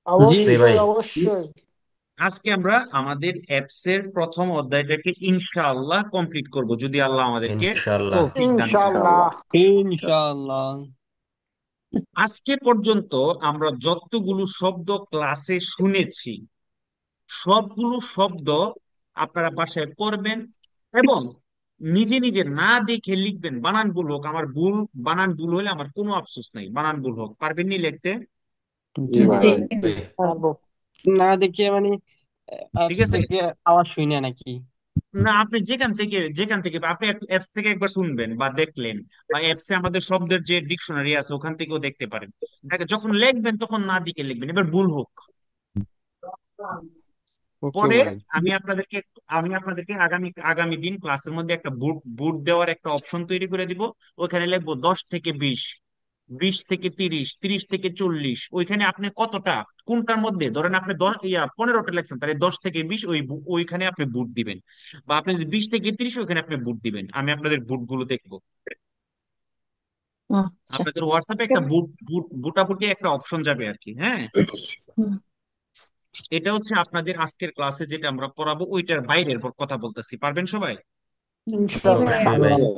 জি ভাই। অবশ্যই অবশ্যই। আজকে আমরা আমাদের অ্যাপস এর প্রথম অধ্যায়টাকে ইনশাআল্লাহ কমপ্লিট করব, যদি আল্লাহ আমাদেরকে ইনশাল্লাহ। তৌফিক দান করেন। ইনশাআল্লাহ। ইনশাআল্লাহ। আজকে পর্যন্ত আমরা যতগুলো শব্দ ক্লাসে শুনেছি, সবগুলো শব্দ আপনারা বাসায় পড়বেন এবং নিজে নিজে না দেখে লিখবেন। বানান ভুল হোক, আমার ভুল, বানান ভুল হলে আমার কোনো আফসোস নাই, বানান ভুল হোক, পারবেন নি লিখতে? জি জি ভাই। ভাই। পারবো। না দেখে মানে ঠিক অ্যাপস আছে। থেকে আওয়াজ শুনে নাকি? না, আপনি যেখান থেকে আপনি অ্যাপস থেকে একবার শুনবেন বা দেখলেন, বা অ্যাপসে আমাদের শব্দের যে ডিকশনারি আছে ওখান থেকেও দেখতে পারেন। যখন লিখবেন তখন না দিকে লিখবেন, এবার ভুল হোক। ওকে পরে ভাই। আমি আপনাদেরকে আমি আপনাদেরকে আগামী আগামী দিন ক্লাসের মধ্যে একটা বুট বুট দেওয়ার একটা অপশন তৈরি করে দিব। ওইখানে লিখবো 10 থেকে 20, 20 থেকে 30, 30 থেকে 40। ওইখানে আপনি কতটা, কোনটার মধ্যে, ধরেন আপনি 15টা লেখছেন, তাহলে 10 থেকে 20 ওইখানে আপনি বুট দিবেন। বা আপনি যদি 20 থেকে 30, ওইখানে আপনি বুট দিবেন। আমি আপনাদের বুট গুলো দেখবো। আচ্ছা। আপনাদের হোয়াটসঅ্যাপে একটা বুট বুট বুটাবুটি একটা অপশন যাবে আর কি, হ্যাঁ। হুম, এটা হচ্ছে আপনাদের আজকের ক্লাসে যেটা আমরা পড়াবো ওইটার বাইরের কথা বলতেছি, পারবেন সবাই? জি ইনশাআল্লাহ। ভাইয়া। জি জি পারবো।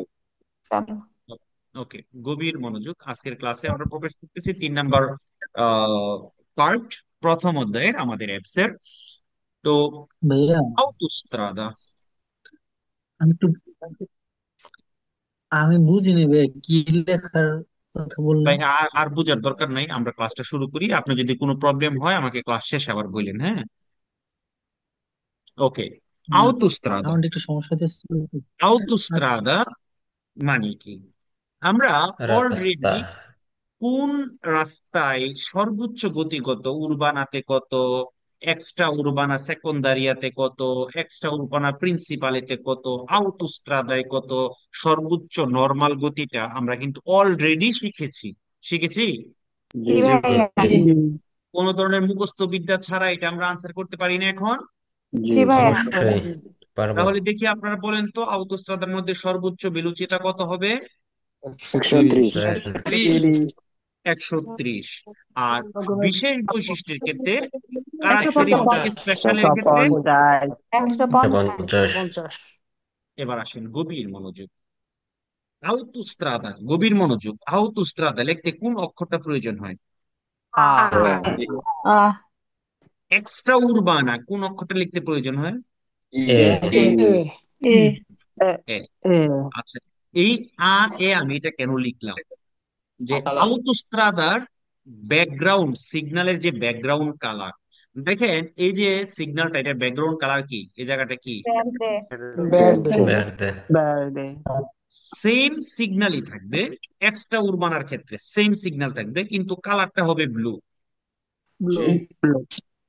ভাই। ভাই। ওকে, গভীর মনোযোগ। আজকের ক্লাসে আমরা প্রবেশ করতেছি 3 নাম্বার পার্ট, প্রথম অধ্যায়ের আমাদের অ্যাপস এর। তো ভাইয়া, আউটোস্ট্রাদা। আমি একটু আমি বুঝিনি ভাইয়া কি লেখার কথা বললেন। ভাই আর আর বোঝার দরকার নাই, আমরা ক্লাসটা শুরু করি। আপনি যদি কোনো প্রবলেম হয় আমাকে ক্লাস শেষে আবার বললেন, হ্যাঁ। ওকে। না, আউটোস্ট্রাদা। আমার একটু সমস্যা হচ্ছে। আচ্ছা। আউটোস্ট্রাদা মানে কি? আমরা রাস্তা। অলরেডি কোন রাস্তায় সর্বোচ্চ গতি কত, উর্বানাতে কত, এক্সট্রা উর্বানা সেকন্দারিয়াতে কত, এক্সট্রা উর্বানা প্রিন্সিপালেতে কত, আউটোস্ট্রাদায় কত, সর্বোচ্চ নর্মাল গতিটা আমরা কিন্তু অলরেডি শিখেছি। শিখেছি। জি। জি জি ভাইয়া। জি। জি। কোন ধরনের মুখস্থ বিদ্যা ছাড়া এটা আমরা আনসার করতে পারি না এখন। জি। জি ভাইয়া। অবশ্যই পারবো। তাহলে দেখি আপনারা বলেন তো, আউটোস্ট্রাদার মধ্যে সর্বোচ্চ বেলুচিতা কত হবে? 130। 130। 30। 130। আর বিশেষ বৈশিষ্ট্যের ক্ষেত্রে, একশো পঞ্চাশ। কারাক্টারিস্টিক স্পেশালের একশো ক্ষেত্রে, পঞ্চাশ 150। 150। 50। এবার আসেন গভীর মনোযোগ। আউতুস্ত্রাদা, গভীর মনোযোগ। আউতুস্ত্রাদা লিখতে কোন অক্ষরটা প্রয়োজন হয়? আ। আ। আহ। এক্সট্রা উরবানা কোন অক্ষরটা লিখতে প্রয়োজন হয়? এ। এ। এ। এ। এ। এ। এ। আচ্ছা, এই আমি এটা কেন লিখলাম, যে আউটোস্ট্রাদার ব্যাকগ্রাউন্ড সিগন্যালের যে ব্যাকগ্রাউন্ড কালার, দেখেন এই যে সিগন্যালটা, এটা ব্যাকগ্রাউন্ড কালার কি, এই জায়গাটা কি? Verde. Verde. Verde. verde। Verde. Same সিগন্যালই থাকবে। এক্সট্রা উরবানার ক্ষেত্রে সেম সিগন্যাল থাকবে, কিন্তু কালারটা হবে ব্লু। Blue. Blue.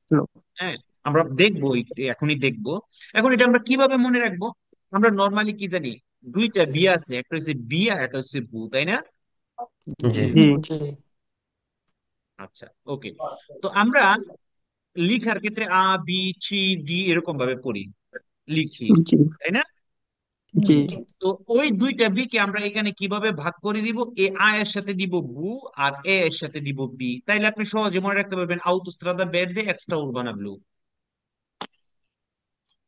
Blue. হ্যাঁ, আমরা দেখবো, এখনই দেখবো। এখন এটা আমরা কিভাবে মনে রাখবো? আমরা নর্মালি কি জানি, দুইটা বি আছে, একটা হচ্ছে বি আর একটা হচ্ছে বু, তাই না? জি। জি। জি। আচ্ছা, ওকে। তো আমরা লিখার ক্ষেত্রে আ বি সি ডি এরকম ভাবে পড়ি, লিখি, জি। তাই না? জি। তো ওই দুইটা বি কে আমরা এখানে কিভাবে ভাগ করে দিব? এ আ এর সাথে দিব বু, আর এ এর সাথে দিব বি। তাইলে আপনি সহজে মনে রাখতে পারবেন আউটোস্ট্রাদা ভের্দে এক্সট্রা উরবানা ব্লু।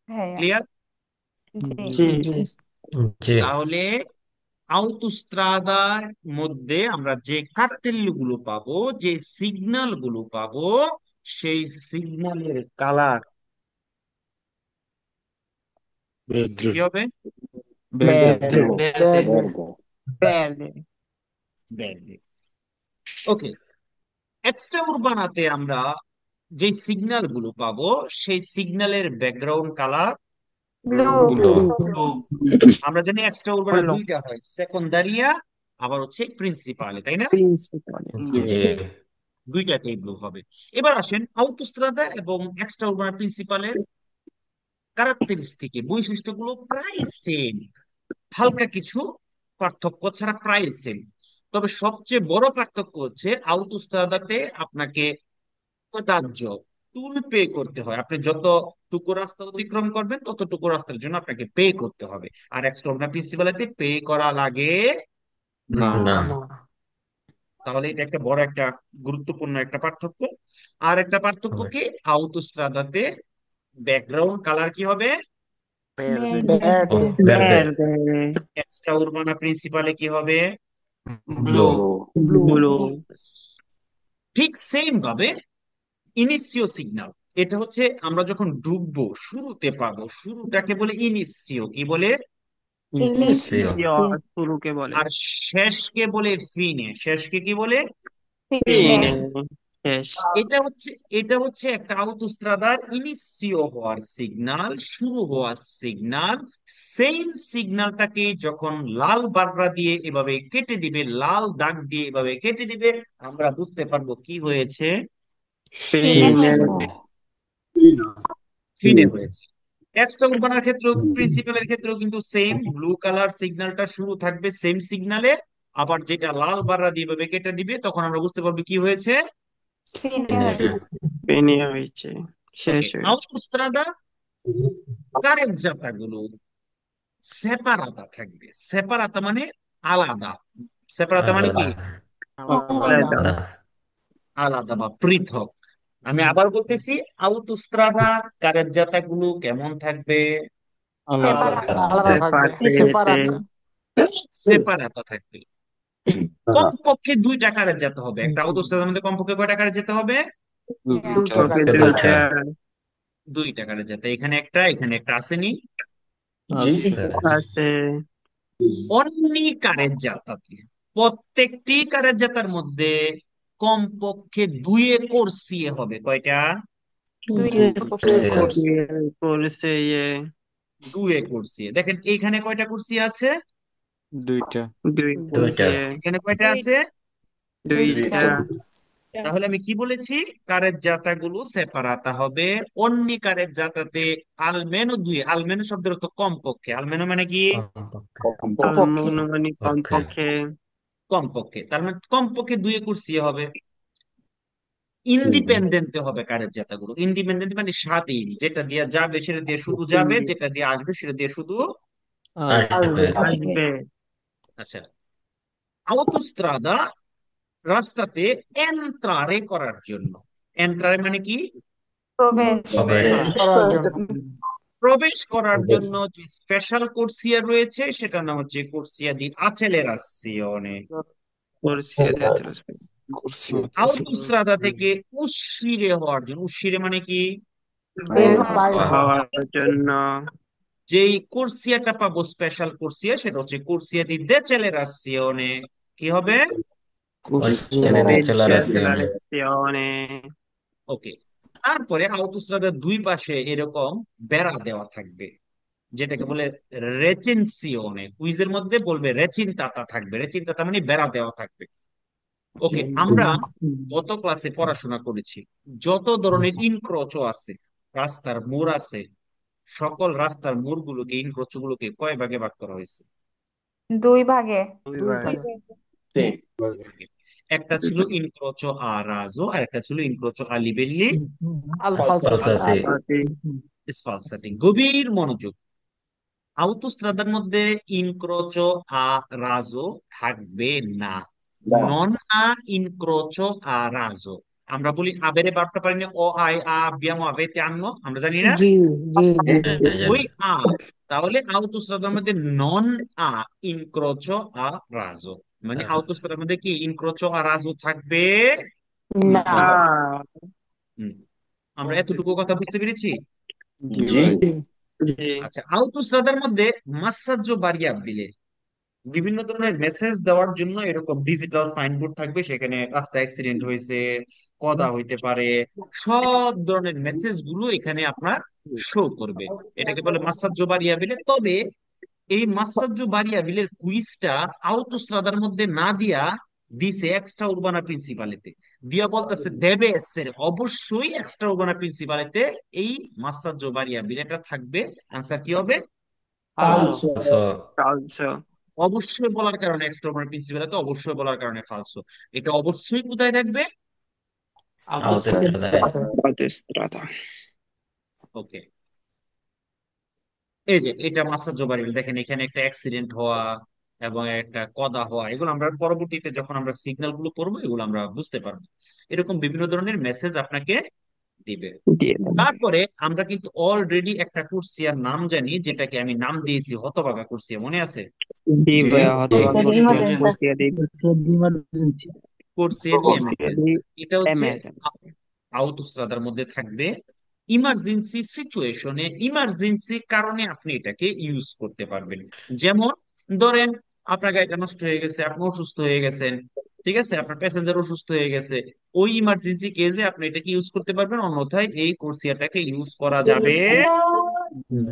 হ্যাঁ। ক্লিয়ার? জি। জি। জি। জি। তাহলে আউটোস্ট্রাদার মধ্যে আমরা যে কার্তেল্য গুলো পাবো, যে সিগন্যাল গুলো পাবো, সেই সিগন্যালের কালার কি হবে? Verde. ব্লু। Verde. Verde. ভের্দে। ওকে। এক্সট্রা উরবানাতে আমরা যে সিগন্যাল গুলো পাবো, সেই সিগন্যালের ব্যাকগ্রাউন্ড কালার Blue. ব্লু। আমরা জানি এক্সট্রা উরবানা Blue. দুইটা হয়, সেকন্দারিয়া আবার হচ্ছে প্রিন্সিপালে, তাই না? Principal. জি। দুইটাতেই ব্লু হবে। এবার আসেন আউটোস্ট্রাদা এবং এক্সট্রা উরবানা প্রিন্সিপালের ক্যারেক্টারিস্টিক বৈশিষ্ট্যগুলো প্রায় সেম, হালকা কিছু পার্থক্য ছাড়া প্রায় সেম। তবে সবচেয়ে বড় পার্থক্য হচ্ছে আউটোস্ট্রাদাতে আপনাকে দাহ্য টুল পে করতে হয়। আপনি যতটুকু রাস্তা অতিক্রম করবেন ততটুকু রাস্তার জন্য আপনাকে পে করতে হবে। আর এক্সট্রা প্রিন্সিপালিতে পে করা লাগে না। না। না। তাহলে এটা একটা বড় একটা গুরুত্বপূর্ণ একটা পার্থক্য। আর একটা পার্থক্য কি, অবশ্যই। আউতোস্ত্রাদাতে ব্যাকগ্রাউন্ড কালার কি হবে? ও, verde, verde, verde, এক্সট্রা উরবানা প্রিন্সিপালে কি হবে? blue, blue, blue, ঠিক সেম ভাবে ইনিসিও সিগন্যাল, এটা হচ্ছে আমরা যখন ডুববো শুরুতে পাবো, শুরুটাকে বলে ইনিসিও, কি বলে? inicio, inicio, শুরুকে বলে আর শেষকে বলে ফিনে, শেষকে কি বলে? fine, fine, ফিনে, শেষ। এটা হচ্ছে এটা হচ্ছে একটা আউতোস্ত্রাদার ইনিসিও হওয়ার সিগন্যাল, শুরু হওয়ার সিগন্যাল। সেম সিগন্যালটাকে যখন লাল বাররা দিয়ে এভাবে কেটে দিবে, লাল দাগ দিয়ে এভাবে কেটে দিবে, আমরা বুঝতে পারবো কি হয়েছে, fine, ফিনে, ফিনে হয়েছে। এক্সট্রা উরবানার ক্ষেত্রেও, প্রিন্সিপালের ক্ষেত্রেও কিন্তু সেম, ব্লু কালার সিগন্যালটা শুরু থাকবে সেম সিগন্যালে, আবার যেটা লাল বাররা দিয়ে এভাবে কেটে দিবে তখন আমরা বুঝতে পারবো কি হয়েছে। fine fine, ফিনে হয়েছে, শেষ ওকে, হয়েছে। আউতোস্ত্রাদা কারের জাতাগুলো সেপারাতা থাকবে। সেপারাতা মানে আলাদা। সেপারাতা মানে কি? alada, alada, alada, আলাদা বা পৃথক। আমি আবার বলতেছি, আউতোস্ত্রাদা কারের জাতাগুলো কেমন থাকবে? separada, সেপারেটে, separada, সেপারাতা থাকবে। কমপক্ষে দুইটা কারের জাত হবে একটা আউতোস্ত্রাদার মধ্যে, কমপক্ষে কয়টা কারের যেতে হবে? ওকে দুইটা, দুইটা, দুইটা কারের জাত, এখানে একটা এখানে একটা আসেনি। আছে, অন্যি কারের জাতাতে, প্রত্যেকটি কারের জাতার মধ্যে কমপক্ষে দুইয়ে কোর্সিয়ে হবে, কয়টা? দুই Garcia, course, করেছে ইয়ে, দুয়ে কোর্সিয়ে। দেখেন এইখানে কয়টা কুরসি আছে? দুই দুইটা, করেছে, এখানে কয়টা আছে? দুইটা, দুইটা, তাহলে আমি কি বলেছি, কারের জাতাগুলো সেপারাতা হবে। অন্যি কারের জাতাতে আলমেনো দুই, আলমেনো শব্দের অর্থ কমপক্ষে, আলমেনো মানে কি? কমপক্ষে, অনুমানিক okay, কমপক্ষে, কমপক্ষে, তার মানে কমপক্ষে দুয়ে কুরসি হবে। ইন্ডিপেন্ডেন্ট হবে কারের জাতাগুলো, ইন্ডিপেন্ডেন্ট মানে স্বাধীন, যেটা দিয়ে যাবে সেটা দিয়ে শুধু যাবে, যেটা দিয়ে আসবে সেটা দিয়ে শুধু আসবে, আসবে, আসবে, আচ্ছা। আউতোস্ত্রাদা রাস্তাতে এন্ট্রারে করার জন্য, এন্ট্রারে মানে কি? প্রবেশ প্রবেশ, করার জন্য, প্রবেশ করার জন্য যে স্পেশাল কোর্সিয়া রয়েছে সেটার নাম হচ্ছে কোর্সিয়া দি accelerazione। করেছে দিয়েছে, আউতোস্ত্রাদা থেকে উশিরে হওয়ার জন্য, উশিরে মানে কি? বের বাইর হওয়া, হওয়ার জন্য, যেই কোর্সিয়াটা পাবো স্পেশাল কোর্সিয়া, সেটা হচ্ছে কোর্সিয়া দি decelerazione। কি হবে? ottiene l'accelerazione, ডিসেলারেশনে, ওকে। তারপরে আউতোস্ত্রাদার দুই পাশে এরকম বেড়া দেওয়া থাকবে, যেটাকে বলে রেচেনসিওনে। কুইজের মধ্যে বলবে রেচিনতাতা থাকবে, রেচিনতাতা মানে বেড়া দেওয়া থাকবে। ওকে, আমরা গত ক্লাসে পড়াশোনা করেছি যত ধরনের ইনক্রোচও আছে, রাস্তার মোড় আছে, সকল রাস্তার মোড়গুলোকে, ইনক্রোচ গুলোকে কয় ভাগে ভাগ করা হয়েছে? দুই ভাগে, দুই ভাগে, একটা ছিল ইনক্রোচো আ রাজো, আর একটা ছিল ইনক্রোচো আ লিবেল্লি আলফালসাতে, sposati, স্পালসাটি। গভীর মনোযোগ, আউতোস্ত্রাদার মধ্যে ইনক্রোচো আ রাজো থাকবে না। নন আ ইনক্রোচো আ রাজো। আমরা বলি আবেরে বার্তা পারি না, ও আই আ বিয়ামো আবেতে আনলো, আমরা জানি না জি জি জি ওই জানি, আ। তাহলে আউতোস্ত্রাদার মধ্যে নন আ ইনক্রোচো আ রাজো, মানে আউতোস্ত্রাদার মধ্যে কি ইনক্রোচো আ রাজো থাকবে না, না। না, হুম, আমরা এতটুকু কথা বুঝতে পেরেছি। জি জি, আচ্ছা, আউতোস্ত্রাদার মধ্যে মাসাজ্জো বারিয়াবিলে, বিভিন্ন ধরনের মেসেজ দেওয়ার জন্য এরকম ডিজিটাল সাইনবোর্ড থাকবে, সেখানে রাস্তা অ্যাক্সিডেন্ট হয়েছে, কদা হইতে পারে, সব ধরনের মেসেজ গুলো এখানে আপনার শো করবে। এটাকে বলে মাসাজ্জো বারিয়াবিলে। তবে এই মাসাজ্জো বারিয়াবিলের কুইজটা আউতোস্ত্রাদার মধ্যে না দিয়া দিছে এক্সট্রা উরবানা প্রিন্সিপালেতে, দিয়া বলতেছে দেবে এসের অবশ্যই এক্সট্রা উরবানা প্রিন্সিপালেতে এই মাসাজ্জো বারিয়াবিল এটা থাকবে। আনসার কি হবে? ফালসো, falso, ফালসো, অবশ্যই বলার কারণে এক্সট্রা উরবানা প্রিন্সিপালেতে, অবশ্যই বলার কারণে ফালসো। এটা অবশ্যই কোথায় থাকবে? autostrada, অটোস্ট্রাদা, ওকে, এই যে এটা মাসাজ্জো বারিয়াবিল, দেখেন এখানে একটা অ্যাক্সিডেন্ট হওয়া, এবং একটা কদা হওয়া, এগুলো আমরা পরবর্তীতে যখন আমরা সিগন্যাল গুলো পড়বো এগুলো আমরা বুঝতে পারবো। এরকম বিভিন্ন ধরনের মেসেজ আপনাকে দিবে। দিয়ে দেবে। তারপরে আমরা কিন্তু অলরেডি একটা কুরসিয়ার নাম জানি, যেটাকে আমি নাম দিয়েছি হতভাগা কুরসিয়া, মনে আছে? জি জি ভাইয়া, হতবাক জি করছি কুষ্টিয়া দি ইমার্জেন্সি। কুরসিয়া দি কুষ্টিয়া দি এমার্জেন্সি, এটা হচ্ছে এমার্জেন্সি। আউতোস্ট্রাদার মধ্যে থাকবে। ইমার্জেন্সি সিচুয়েশনে, ইমার্জেন্সি কারণে আপনি এটাকে ইউজ করতে পারবেন। যেমন ধরেন আপনার গাড়িটা নষ্ট হয়ে গেছে, আপনি অসুস্থ হয়ে গেছেন, ঠিক আছে, আপনার প্যাসেঞ্জার অসুস্থ হয়ে গেছে, ওই ইমার্জেন্সি কেসে আপনি এটাকে ইউজ করতে পারবেন, অন্যথায় এই কোর্সিয়াটাকে ইউজ করা যাবে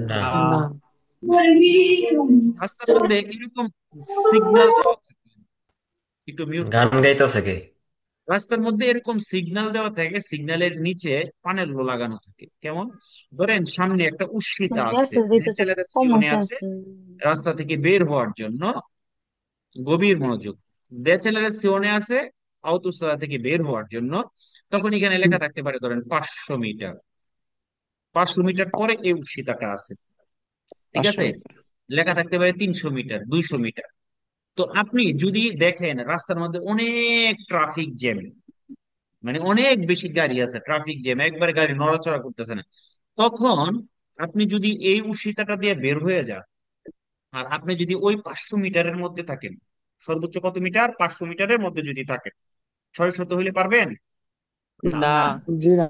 না। না। না। রাস্তার মধ্যে এরকম সিগন্যাল দেওয়া থাকে, একটু মিউট গান করবেন। গাইতেছে কি? রাস্তার মধ্যে এরকম সিগন্যাল দেওয়া থাকে, সিগন্যালের নিচে প্যানেল লাগানো থাকে। কেমন? ধরেন সামনে একটা উশিতা আছে, ডেসেলারেশনে আছে, রাস্তা থেকে বের হওয়ার জন্য, গভীর মনোযোগ, ডেসেলারেশনে আছে আউতোস্ট্রাদা থেকে বের হওয়ার জন্য, তখন এখানে লেখা থাকতে পারে ধরেন 500 মিটার, 500 মিটার পরে এই উশিতাটা আছে, ঠিক 500 আছে, মিটার। লেখা থাকতে পারে 300 মিটার, 200 মিটার। তো আপনি যদি দেখেন রাস্তার মধ্যে অনেক ট্রাফিক জ্যাম, মানে অনেক বেশি গাড়ি আছে, ট্রাফিক জ্যাম, একবারে গাড়ি নড়াচড়া করতেছে না, তখন আপনি যদি এই উশিতাটা দিয়ে বের হয়ে যান, আর আপনি যদি ওই 500 মিটারের মধ্যে থাকেন, সর্বোচ্চ কত মিটার, 500 মিটারের মধ্যে যদি থাকেন, 600 হইলে পারবেন? না। না। জি না,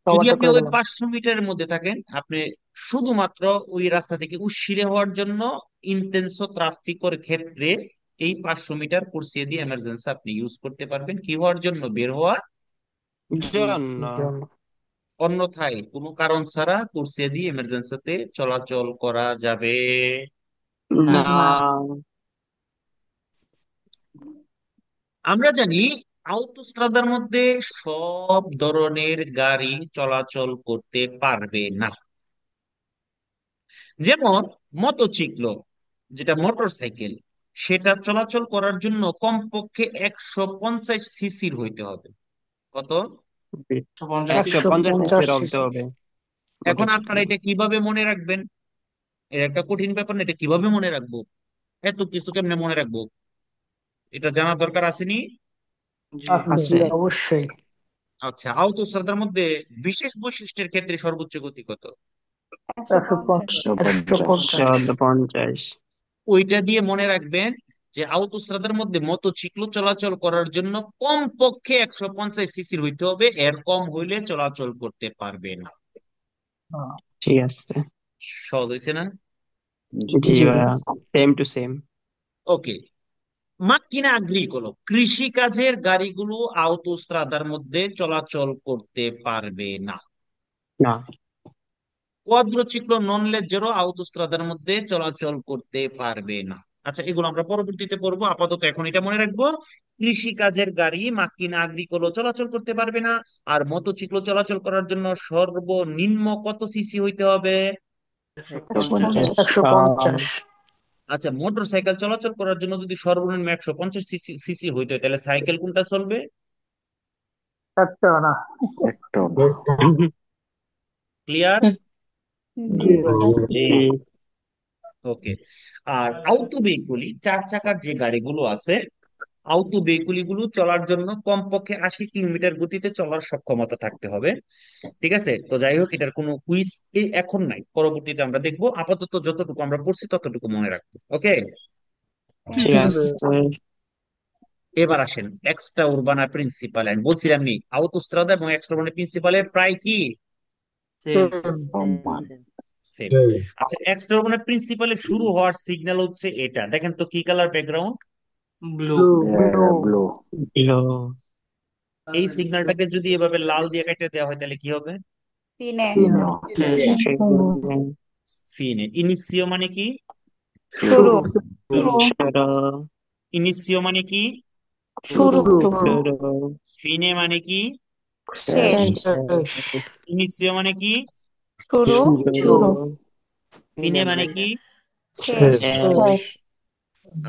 যদি কভারটা আপনি করে ওই দিলাম। 500 মিটারের মধ্যে থাকেন, আপনি শুধুমাত্র ওই রাস্তা থেকে উশিরে হওয়ার জন্য, ইন্টেন্সো ট্রাফিকের ক্ষেত্রে এই 500 মিটার কুরসিয়ে দিয়ে এমার্জেন্সি আপনি ইউজ করতে পারবেন, কি হওয়ার জন্য, বের হওয়ার জন্য। জন্য। অন্যথায় কোনো কারণ ছাড়া কুরসিয়ে দিয়ে এমার্জেন্সিতে চলাচল করা যাবে না। না। আমরা জানি আউটোস্ট্রাদার মধ্যে সব ধরনের গাড়ি চলাচল করতে পারবে না। যেমন মোটরসাইকেল, যেটা মোটর সাইকেল, সেটা চলাচল করার জন্য কমপক্ষে 150 সিসির হইতে হবে। কত? 150 150 সিসির হতে সিসি। হবে এখন আপনারা মোটরসাইকেল। এটা কিভাবে মনে রাখবেন? এটা একটা কঠিন ব্যাপার না, এটা কিভাবে মনে রাখবো? এত কিছু কেমনে মনে রাখবো? এটা জানা দরকার আসেনি? আছে, জি আছে অবশ্যই। আচ্ছা, আউটোস্ট্রাদার মধ্যে বিশেষ বৈশিষ্ট্যের ক্ষেত্রে সর্বোচ্চ গতি কত? 150। 150। ওইটা দিয়ে মনে রাখবেন যে আউটোস্ট্রাদার মধ্যে মোটরসাইকেল চলাচল করার জন্য কমপক্ষে 150 সিসির হইতে হবে, এর কম হইলে চলাচল করতে পারবে না। ঠিক আছে। সহজ হয়েছে না? জি জি ভাইয়া, সেম টু সেম। ওকে। মাক্কিনা আগ্রিকোলো, কৃষি কাজের গাড়িগুলো আউটোস্ট্রাদার মধ্যে চলাচল করতে পারবে না। না। কোয়াদ্রোচিক্লো নন লেজ্জারও আউটোস্ট্রাদার মধ্যে চলাচল করতে পারবে না। আচ্ছা, এগুলো আমরা পরবর্তীতে পড়বো, আপাতত এখন এটা মনে রাখবো, কৃষি কাজের গাড়ি মাক্কিনা আগ্রিকোলো চলাচল করতে পারবে না। আর মোটরসাইকেল চলাচল করার জন্য সর্বনিম্ন কত সিসি হইতে হবে? 150। আচ্ছা, মোটর সাইকেল চলাচল করার জন্য যদি সর্বনিম্ন 150 সিসি হইতে হয়, তাহলে সাইকেল কোনটা চলবে? একটা না। ক্লিয়ার? জি ভাই। জি। ওকে। আর আউটো ভেহিকুলি, 4 চাকার যে গাড়িগুলো আছে, আউটো ভেহিকুলি গুলো চলার জন্য কমপক্ষে 80 কিলোমিটার গতিতে চলার সক্ষমতা থাকতে হবে। ঠিক আছে, তো যাই হোক, এটার কোনো কুইজ এখন নাই, পরবর্তীতে আমরা দেখবো, আপাতত যতটুকু আমরা পড়ছি ততটুকু মনে রাখবো। ওকে। ঠিক জি আছে। ভাই। এবার আসেন এক্সট্রা উরবানা প্রিন্সিপাল, আমি বলছিলাম নি আউটোস্ট্রাদা এবং এক্সট্রা উরবানা প্রিন্সিপালের প্রায় কি সেম। আচ্ছা, এক্সট্রা উরবানা প্রিন্সিপালের শুরু হওয়ার সিগন্যাল হচ্ছে এটা, দেখেন তো কি colour background? Blue. Blue. Hello. এই সিগন্যালটাকে যদি এভাবে লাল দিয়ে কেটে দেওয়া হয় তাহলে কি হবে? ফিনে। ইনিসিও মানে কি? শুরু। ইনিসিও মানে কি? শুরু। ফিনে মানে কি? শেষ। ইনিসিও মানে কি? শুরু। ফিনে মানে কি? শেষ।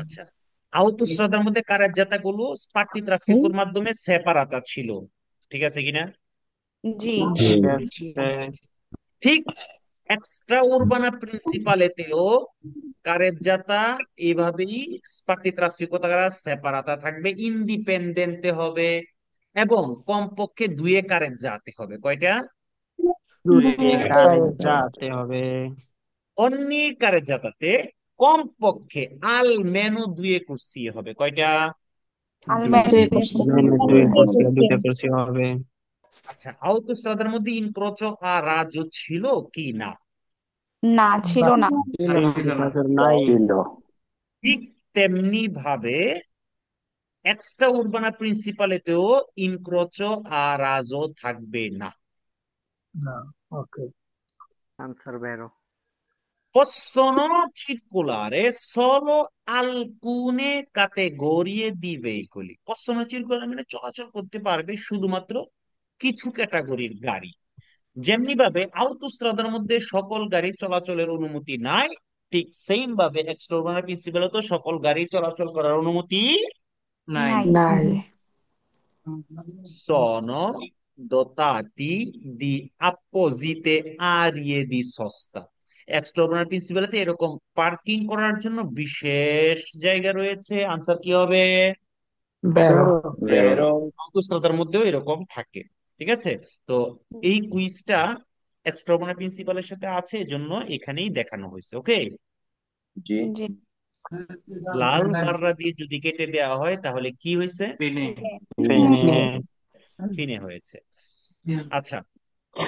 আচ্ছা, আউটোস্ট্রাদার মধ্যে কারাজ্জাতা গুলো স্পার্টি ট্রাফিকের মাধ্যমে সেপারাতা ছিল, ঠিক আছে কিনা? ঠিক আছে। ঠিক এক্সট্রা উরবানা প্রিন্সিপালেতেও কারেজ্জাতা এইভাবেই স্পার্টি ট্রাফিকো তারা সেপারাতা থাকবে, ইন্ডিপেন্ডেন্টে হবে এবং কমপক্ষে দুয়ে কারেজ্জাতে হবে। কয়টা? দুয়ে কারেজ্জাতে হবে। অন্যি কারেজ্জাতাতে কমপক্ষে আলমেনু দুয়ে কুরসি হবে। কয়টা? almeno দুয়ে কুরসি, দুইটা কুরসি হবে। আচ্ছা, আউতোস্ট্রাদার মধ্যে ইনক্রোচো আর রাজো ছিল কি না? না ছিল না নাই। ঠিক তেমনি ভাবে এক্সট্রা উরবানা প্রিন্সিপালেতেও ইনক্রোচো আর রাজো থাকবে না। Answer vero. Possono circolare solo alcune categorie di veicoli. Possono circolare মানে চলাচল করতে পারবে শুধুমাত্র কিছু ক্যাটাগরির গাড়ি। যেমনি ভাবে আউটোস্ট্রাদার মধ্যে সকল গাড়ি চলাচলের অনুমতি নাই, ঠিক সেম ভাবে এক্সট্রা উরবানা প্রিন্সিপালে তো সকল গাড়ি চলাচল করার অনুমতি নাই Nai. sono dotati di apposite aree di sosta. Extra প্রিন্সিপালেতে এরকম পার্কিং করার জন্য বিশেষ জায়গা রয়েছে। আনসার কি হবে? Vero. ভেরো। অঙ্কুশতার মধ্যেও এরকম থাকে। ঠিক আছে, তো এই কুইজটা এক্সট্রা প্রিন্সিপালের সাথে আছে, এজন্য এখানেই দেখানো হয়েছে। ওকে, জি লাল কাররা দিয়ে যদি কেটে দেওয়া হয় তাহলে কি হয়েছে? ফেনে। ফিনে হয়েছে। আচ্ছা,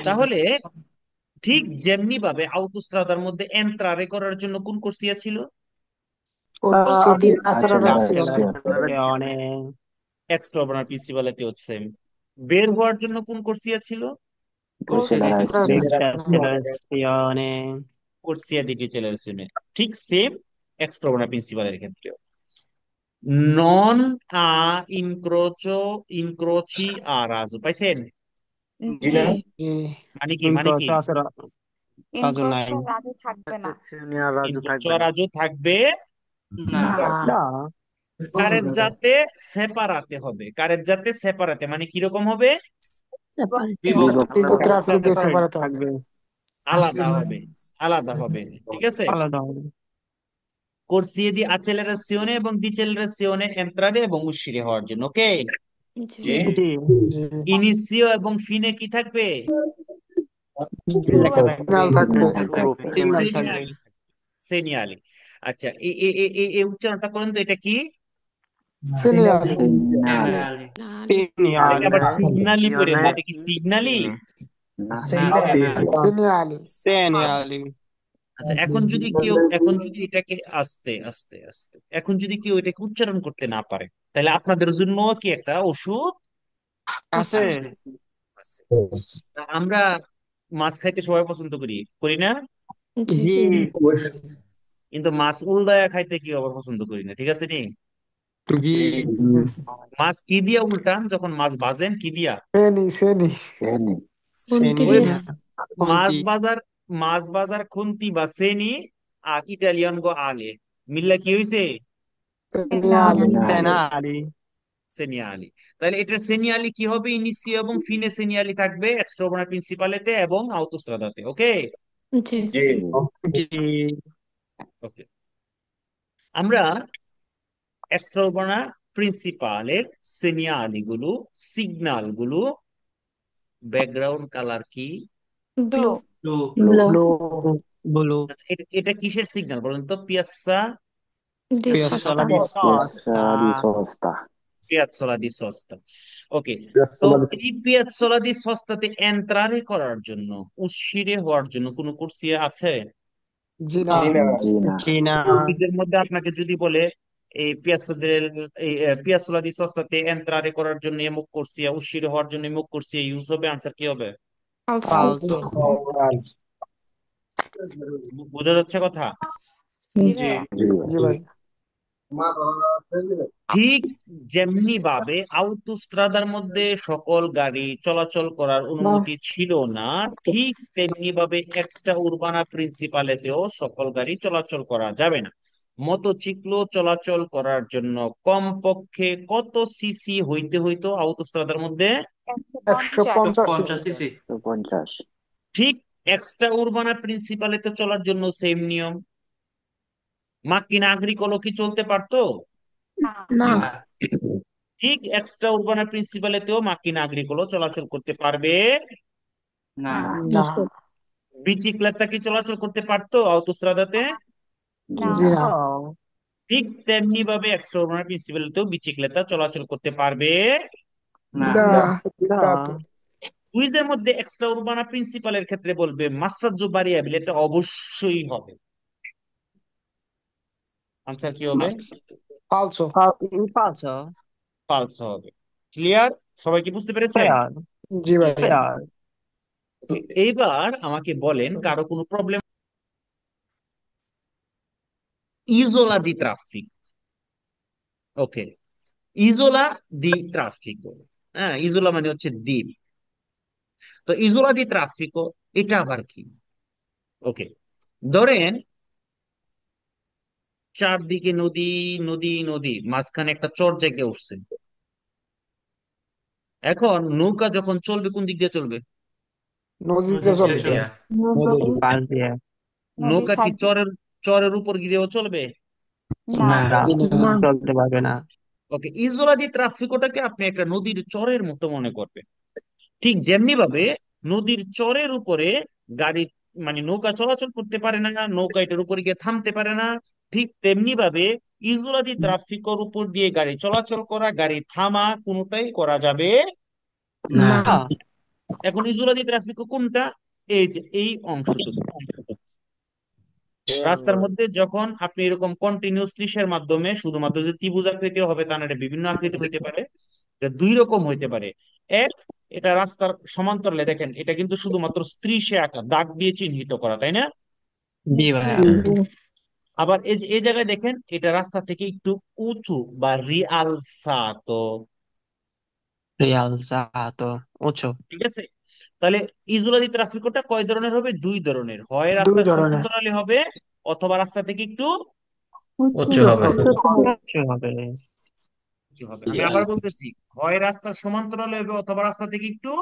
তাহলে ঠিক যেমনি ভাবে আউটোস্ট্রাদার মধ্যে এন্ট্রারে করার জন্য কোন কোর্সিয়া ছিল? City accelerazione. Accelerazione. এক্সট্রা প্রিন্সিপালেতেও সেম। বের হওয়ার জন্য কোন কোর্সিয়া ছিল? Accelerazione. কোর্সিয়া দি ডিসেলারেশনে। ঠিক সেম এক্সট্রা প্রিন্সিপালের ক্ষেত্রেও নন আ ইনক্রোচো ইনক্রোচি আ রাজু পাইছেন? জি Sì. মানে কি, মানে কি? Incrocio রাজু নাই। ইনক্রোচো রাজু থাকবে না ইনক্রোচো আর রাজু থাকবে Na. না। কারের যাতে সেপারাতে হবে। কারের যাতে সেপারাতে মানে কিরকম হবে? Tipo traffico di separato. থাকবে। আলাদা হবে, আলাদা হবে। ঠিক আছে, আলাদা হবে। corsie di accelerazione এবং ডিসেলারেশনে এন্ট্রারে এবং উশিরে হওয়ার জন্য। ওকে, জি জি। Sì. ইনিসিও এবং ফিনে কি থাকবে? লেখা থাকবে। Signal থাকবে। সিগন্যাল থাকবে। সেনিয়ালি থাকবে, সেনিয়ালি। আচ্ছা, এই উচ্চারণটা করেন তো, এটা কি? Segnali. এটাকে আবার Segnali. সিগনালি পড়েন না, এটা কি সিগনালি? Segnali. Segnali. আচ্ছা, এখন যদি এটাকে আস্তে আস্তে আস্তে এখন যদি কেউ এটাকে উচ্চারণ করতে না পারে, তাহলে আপনাদের জন্য কি একটা ওষুধ আছে। আছে। আমরা মাছ খাইতে সবাই পছন্দ করি, করি না? জি। কিন্তু মাছ উল্টায়া খাইতে কি আবার পছন্দ করি না, ঠিক আছে নি? জি। মাছ কি দিয়া উল্টান? যখন মাছ ভাজেন কি দিয়া? Seni. ওই সেনি না। মাছ খুন্তি। বাজার, মাছ বাজার খুন্তি বা সেনি, আর ইটালিয়ান গো আলে মিল্লা কি হইছে? Segnali. সেনালি। সেনিয়ালি। তাহলে এটা সেনিয়ালি কি হবে? ইনিসিও এবং ফিনে সেনিয়ালি থাকবে এক্সট্রা প্রিন্সিপালেতে এবং আউতোস্ট্রাদাতে। ওকে, জি। ওকে। আমরা এক্সট্রা প্রিন্সিপালের সেনিয়ালি গুলো, সিগন্যাল গুলো, ব্যাকগ্রাউন্ড কালার কি? Blue Blu. বলো। আচ্ছা, এটা কিসের সিগন্যাল বলেন তো? Piyasa, পিয়াসোলা di sosta. পিয়াzzোলা দি সস্তা। ওকে, তো এই পিয়াzzোলা দি সস্তাতে এন্ট্রারে করার জন্য, উশিরে হওয়ার জন্য কোনো কোর্সিয়া আছে? Gina. চীনা। এদের মধ্যে আপনাকে যদি বলে এই পিয়াসোলা দি সস্তাতে এন্ট্রারে করার জন্য এমুক কোর্সিয়া, উশিরে হওয়ার জন্য এমুক কোর্সিয়া ইউজ হবে, আনসার কি হবে? ফালতু। বোঝা যাচ্ছে কথা? জি ভাইয়া Sì, vai. ঠিক যেমনি ভাবে আউটোস্ট্রাদার মধ্যে সকল গাড়ি চলাচল করার অনুমতি ছিল না, ঠিক তেমনি ভাবে এক্সট্রা উরবানা প্রিন্সিপালেতেও সকল গাড়ি চলাচল করা যাবে না। মোটরসাইকেল চলাচল করার জন্য কমপক্ষে কত সিসি হইতে হইতো আউটোস্ট্রাদার মধ্যে? 150 150 cc. ঠিক এক্সট্রা উরবানা প্রিন্সিপালেতে চলার জন্য সেম নিয়ম। মাক্কিনা আগ্রিকোলা কি চলতে পারতো? না না ঠিক এক্সট্রা উরবানা প্রিন্সিপালেতেও মাক্কিনা আগ্রিকোলা চলাচল করতে পারবে না না না বিচিক্লেতা কি চলাচল করতে পারতো আউতোস্ত্রাদাতে? না জি না ঠিক তেমনি ভাবে এক্সট্রা উরবানা প্রিন্সিপালেতেও বিচিক্লেতা চলাচল করতে পারবে না না না না তো কুইজের মধ্যে এক্সট্রা উরবানা প্রিন্সিপালের ক্ষেত্রে বলবে মাসাজ্জো ভ্যারিয়েবল, এটা অবশ্যই হবে। আনসার কি হবে? ফালসো falso ফালস হবে। ক্লিয়ার? সবাই কি বুঝতে পেরেছেন? fair জি ভাই fair Okay, এইবার আমাকে বলেন কারো কোনো প্রবলেম? ইজোলা দি ট্রাফিক। ওকে, ইজোলা দি ট্রাফিকো। হ্যাঁ, ইজোলা মানে হচ্ছে দ্বীপ। তো ইজোলা দি ট্রাফিকো এটা আবার কি? ওকে, ধরেন চারদিকে নদী, নদী, নদী, মাঝখানে একটা চর জেগে উঠছে। এখন নৌকা যখন চলবে কোন দিক দিয়ে চলবে? নদীতে নদীতে চলবে দিয়া পাশ দিয়ে নদীর নৌকা কি সাইড চরের চরের উপর গিয়েও চলবে? না না না জি না চলতে পারবে না ওকে, ইজোলা দি ট্রাফিকোটাকে আপনি একটা নদীর চরের মতো মনে করবেন। ঠিক যেমনি ভাবে নদীর চরের উপরে গাড়ি মানে নৌকা চলাচল করতে পারে না, নৌকা এটার উপরে গিয়ে থামতে পারে না, ঠিক তেমনি ভাবে ইজোলা দি ট্রাফিকোর উপর দিয়ে গাড়ি চলাচল করা, গাড়ি থামা কোনোটাই করা যাবে না না না এখন ইজোলা দি ট্রাফিকো কোনটা? এই যে এই অংশটুকু। রাস্তার মধ্যে যখন আপনি এরকম কন্টিনিউস ত্রিশের মাধ্যমে, শুধুমাত্র যে ত্রিভুজ আকৃতির হবে তা না, এটা বিভিন্ন আকৃতি হইতে পারে, এটা দুই রকম হইতে পারে। এক, এটা রাস্তার সমান্তরালে, দেখেন এটা কিন্তু শুধুমাত্র ত্রিশে আঁকা দাগ দিয়ে চিহ্নিত করা, তাই না? জি জি ভাইয়া আবার এই যে এই জায়গায় দেখেন এটা রাস্তা থেকে একটু উঁচু বা রিয়ালসাতো। rialzato উঁচু ঠিক আছে, তাহলে ইজোলা দি ট্রাফিকোটা কয় ধরনের হবে? দুই ধরনের, হয় দুই রাস্তার ধরনের সমান্তরালে হবে অথবা রাস্তা থেকে একটু উচ্চ হবে উঁচু হবে উঁচু হবে। আমি আবার বলতেছি, হয় রাস্তার সমান্তরালে হবে অথবা রাস্তা থেকে একটু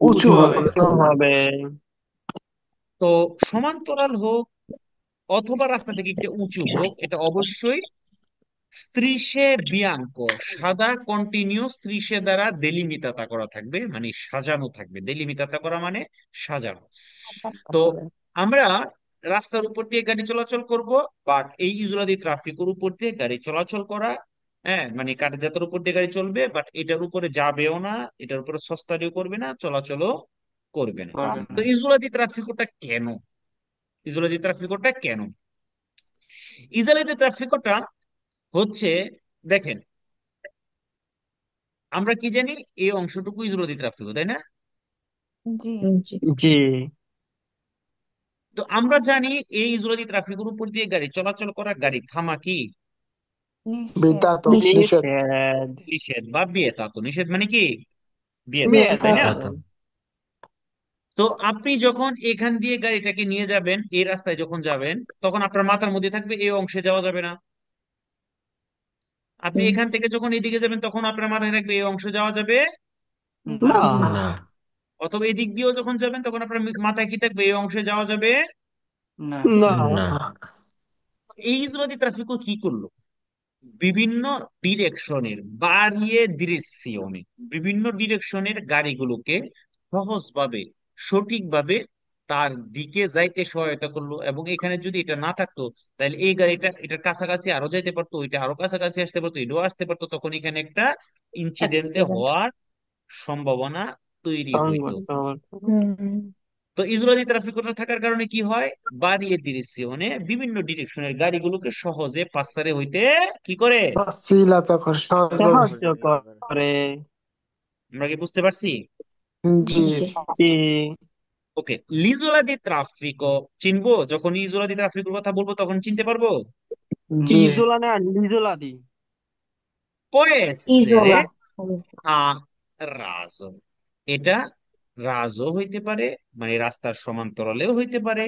উঁচু উঁচু হবে হবে উঁচু হবে তো সমান্তরাল হোক অথবা রাস্তা থেকে একটু উঁচু হোক, এটা অবশ্যই স্ত্রিশে বিয়াঙ্ক, সাদা কন্টিনিউস ত্রিশে দ্বারা দেলিমিতাতা করা থাকবে, মানে সাজানো থাকবে। দেলিমিতাতা করা মানে সাজানো। তো আমরা রাস্তার উপর দিয়ে গাড়ি চলাচল করব, বাট এই ইজলাদি ট্রাফিকের উপর দিয়ে গাড়ি চলাচল করা, হ্যাঁ মানে কাঠজাতের উপর দিয়ে গাড়ি চলবে, বাট এটার উপরে যাবেও না, এটার উপরে সস্তারিও করবে না, চলাচলও করবে না। করবে তো না ইজলাদি ট্রাফিকটা কেন? ইজলাদি ট্রাফিকটা কেন? ইজলাদি ট্রাফিকটা হচ্ছে, দেখেন আমরা কি জানি এই অংশটুকু ইজলাদি ট্রাফিক, তাই না? জি জি তো আমরা জানি এই ইজলাদি ট্রাফিকের উপর দিয়ে গাড়ি চলাচল করা, গাড়ি থামা কি নিষেধ বিতাতো নিষেধ নিষেধ নিষেধ বা বিয়েতা। তো নিষেধ মানে কি? বিয়েতা, তাই বিয়েতে না? তা তো তো আপনি যখন এখান দিয়ে গাড়িটাকে নিয়ে যাবেন, এই রাস্তায় যখন যাবেন, তখন আপনার মাথার মধ্যে থাকবে এই অংশে যাওয়া যাবে না। আপনি এখান থেকে যখন এদিকে যাবেন, তখন আপনার মাথায় থাকবে এই অংশে যাওয়া যাবে না না অথবা এদিক দিয়েও যখন যাবেন তখন আপনার মাথায় কি থাকবে? এই অংশে যাওয়া যাবে। না না না এই ইসরায়েলি ট্রাফিকও কি করলো? বিভিন্ন ডিরেকশনের বাড়িয়ে ডিরেকশনে, বিভিন্ন ডিরেকশনের গাড়িগুলোকে সহজভাবে সঠিকভাবে তার দিকে যাইতে সহায়তা করলো। এবং এখানে যদি এটা না থাকতো, তাহলে এই গাড়িটা এটার কাছাকাছি আরো যাইতে পারতো, ওইটা আরো কাছাকাছি আসতে পারতো, এটাও আসতে পারতো, তখন এখানে একটা ইনসিডেন্টে হওয়ার সম্ভাবনা তৈরি হইতো। তো ইজরায়েলি ট্রাফিকটা থাকার কারণে কি হয়? বাড়িয়ে ডিরেকশনে বিভিন্ন ডিরেকশনের গাড়িগুলোকে সহজে পাসারে হইতে কি করে? সিলাতে সহজ করে সাহায্য করে আমরা কি বুঝতে পারছি? জি জি ওকে, l'isola di traffico চিনবো? যখন ইজোলা দি ট্রাফিকের কথা বলবো তখন চিনতে পারবো। জি ইজোলা না লিজোলা দি può essere a raso, এটা রাজও হইতে পারে, মানে রাস্তার সমান্তরালেও হইতে পারে,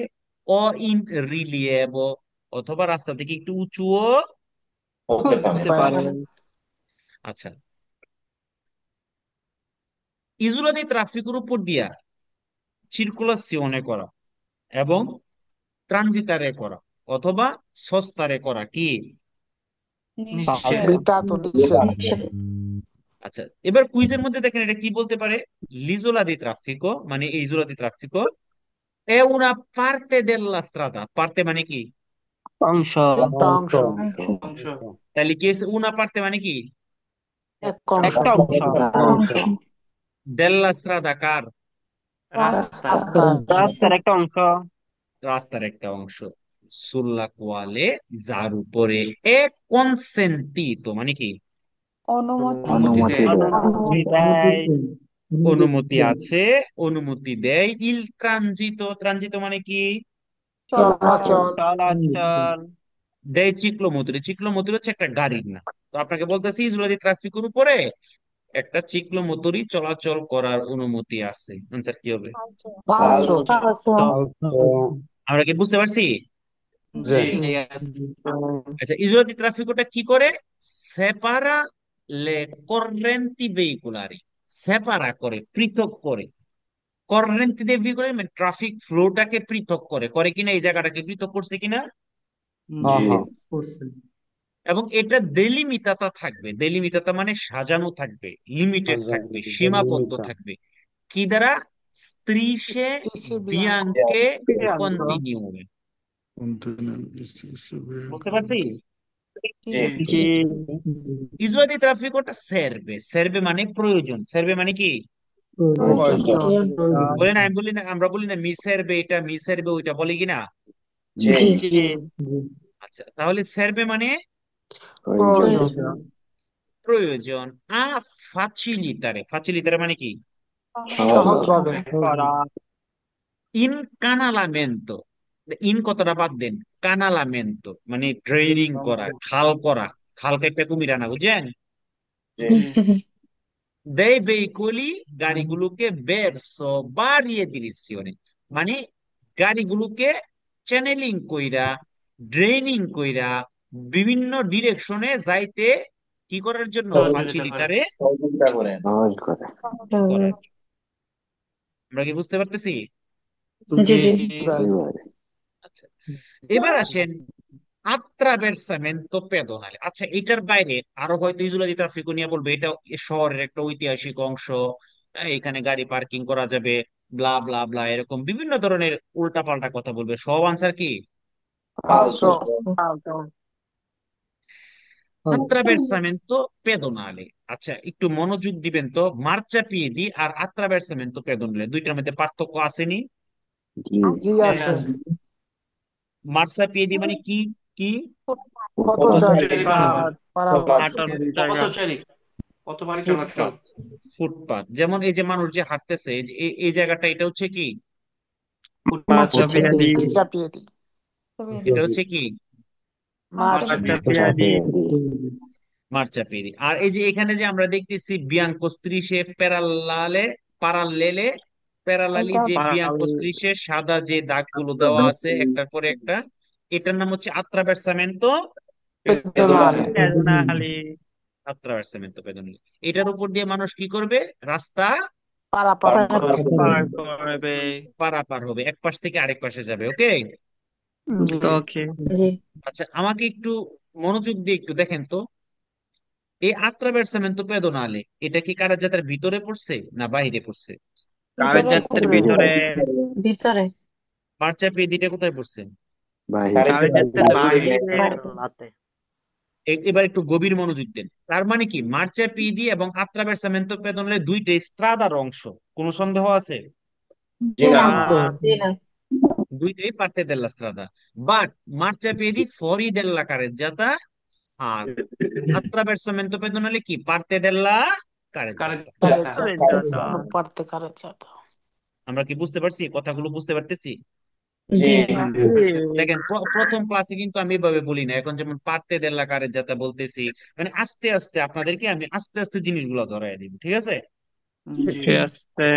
অ ইন রিলিয়েবো, অথবা রাস্তা থেকে একটু উঁচুও। হতে পারে আচ্ছা, ইজোলা দি ট্রাফিকের উপর দিয়া circolazione করা এবং ট্রানজিটারে করা অথবা সস্তারে করা কি? নিষেধ বিতাত নিষেধ। আচ্ছা, এবার কুইজের মধ্যে দেখেন এটা কি বলতে পারে। লিজোলা দি ট্রাফিকো মানে এই ইসোলা দি ট্রাফিকো è una parte della strada, parte মানে কি? অংশ। একটা অংশ, অংশ। তাহলে কি আছে una parte মানে কি? এক অংশ, একটা অংশ। অংশ della strada কার? রাস্তা। রাস্তার, রাস্তার একটা অংশ। রাস্তার একটা অংশ। sulla quale যার উপরে è consentito মানে কি? অনুমতি অনুমতি দেয়। অনুমতি দেয়। অনুমতি আছে, অনুমতি দেয়। ইল ট্রানজিতো, ট্রানজিতো মানে কি? চলাচল চলাচল, চলাচল। দেয় চিক্লোমোটরে। চিক্লোমোটর হচ্ছে একটা গাড়ির নাম। তো আপনাকে বলতেছি যদি ট্রাফিকের উপরে একটা চিক্লোমোটরই চলাচল করার অনুমতি আছে। আনসার কি হবে? পাঁচশো, আমরা কি বুঝতে পারছি? জি। ঠিক আছে। আচ্ছা, ইসোলাতি ট্রাফিকটা কি করে? সেপারা লে correnti veicolari, সেপারা করে, পৃথক করে। correnti dei veicoli মানে ট্রাফিক ফ্লোটাকে পৃথক করে, করে কিনা এই জায়গাটাকে পৃথক করছে কিনা। জি। করছে। এবং এটা দেলিমিতাতা থাকবে, দেলিমিতাতা মানে সাজানো থাকবে, লিমিটেড থাকবে, সীমাবদ্ধ থাকবে কি দ্বারা? স্ত্রীশে টিসি বিয়াঙ্কো, বিয়াঙ্কে বিয়াঙ্কো। কন্টিনিউমে। বুঝতে পারছি? জি। জি। ইসরায়েলি ট্রাফিকটা সার্ভে, সার্ভে মানে প্রয়োজন, সার্ভে মানে কি? প্রয়োজন, বলে না, আমি বলি না, আমরা বলি না মি সার্ভে, এটা মি সার্ভে ওইটা বলি কিনা? জি। আচ্ছা, তাহলে সার্ভে মানে প্রয়োজন, প্রয়োজন। আ ফাচিলিতারে, ফাচিলিতারে মানে কি? সহজভাবে, করা। ইনকানালামেন্তো, ইন কথাটা বাদ দেন, কানালামেন্তো মানে ড্রেনিং করা, খাল করা। খালকে একটা কুমির আনা, বুঝছেন? জি। dei veicoli গাড়িগুলোকে verso varie direzioni মানে গাড়িগুলোকে চ্যানেলিং কইরা, ড্রেনিং কইরা বিভিন্ন ডিরেকশনে যাইতে কি করার জন্য? সহযোগিতা করে। ফাচিলিতারে করার। আমরা কি বুঝতে পারতেছি? জি। রাইট, আচ্ছা, এবার আসেন আত্রাভেরসামেন্তো পেদোনালে। আচ্ছা, এটার বাইরে আরো হয়তো ইজুলাদি ট্রাফিকো নিয়ে বলবে, এটা শহরের একটা ঐতিহাসিক অংশ, এখানে গাড়ি পার্কিং করা যাবে, ব্লা ব্লা ব্লা, এরকম বিভিন্ন ধরনের উল্টা পাল্টা কথা বলবে। সব আনসার কি? পাঁচশো, আত্রাভেরসামেন্তো পেদোনালে। আচ্ছা, একটু মনোযোগ দিবেন তো। মার্চাপিয়েদি আর আত্রাভেরসামেন্তো পেদোনালে দুইটার মধ্যে পার্থক্য আসেনি? জি জি আছে, আছে। মার্চাপিয়েদি মানে কি? কি? পথচারী, পথচারী পারাপার। পারাপার, হাঁটার জায়গা। পথচারী পথবারী চলাচল। ফুটপাত, ফুটপাত যেমন এই যে মানুষ যে হাঁটতেছে, এই যে এই জায়গাটা, এটা হচ্ছে কি? ফুটপাত। মাচাপিয়াদি। চাপিয়ে দিই, এটা হচ্ছে কি? মাছ, মাচাপিয়াদি। মার্চাপেরি। আর এই যে এখানে যে আমরা দেখতেছি বিয়াঙ্কো স্ত্রীশে প্যারালালে, পারাল্লেলে, প্যারালালি এটা যে বিয়াঙ্কো স্ত্রীশে সাদা যে দাগগুলো দেওয়া আছে একটার পরে একটা, এটার নাম হচ্ছে আত্রাভেরসামেন্তো, পেদোনালে, পেদোনালি। আত্রাভেরসামেন্তো পেদোনালি। এটার উপর দিয়ে মানুষ কি করবে? রাস্তা পারাপার, পার করবে। পারাপার হবে, এক পাশ থেকে আরেক পাশে যাবে। ওকে। জি, ওকে। আচ্ছা, আমাকে একটু মনোযোগ দিয়ে একটু দেখেন তো। এই আত্রাভেরসামেন্তো পেদোনালে এটা কি কারাজাতের ভিতরে পড়ছে না বাইরে পড়ছে? কারের জাতের ভিতরে। ভিতরে মার্চাপেডিটা কোথায় পড়ছে? কারের জাতের বাইরে। বাহিরে। এবার একটু গভীর মনোযোগ দেন। তার মানে কি মার্চাপিডি এবং আত্রাভেরসামেন্তো পেদোনালে দুইটাই স্ট্রাদার অংশ। কোনো সন্দেহ আছে? না না। দুইটাই পার্তে দেল্লা স্ট্রাদা। বাট মার্চাপিডি ফরি দেল্লা কারেজ্জাতা আর attraversamento pedonale কি? পার্তে দেল্লা কারেজ্জাতা। কারেক্ট। কারের জাতা। পারতে কারে চাতা, আমরা কি বুঝতে পারছি? কথাগুলো বুঝতে পারতেছি? জি। দেখেন, প্রথম ক্লাসে কিন্তু আমি এভাবে বলি না। এখন যেমন পার্তে দেল্লা কারেজ্জাতা বলতেছি, মানে আস্তে আস্তে আপনাদেরকে আমি আস্তে আস্তে জিনিসগুলো ধরাই দিব, ঠিক আছে? জি। ঠিক আছে।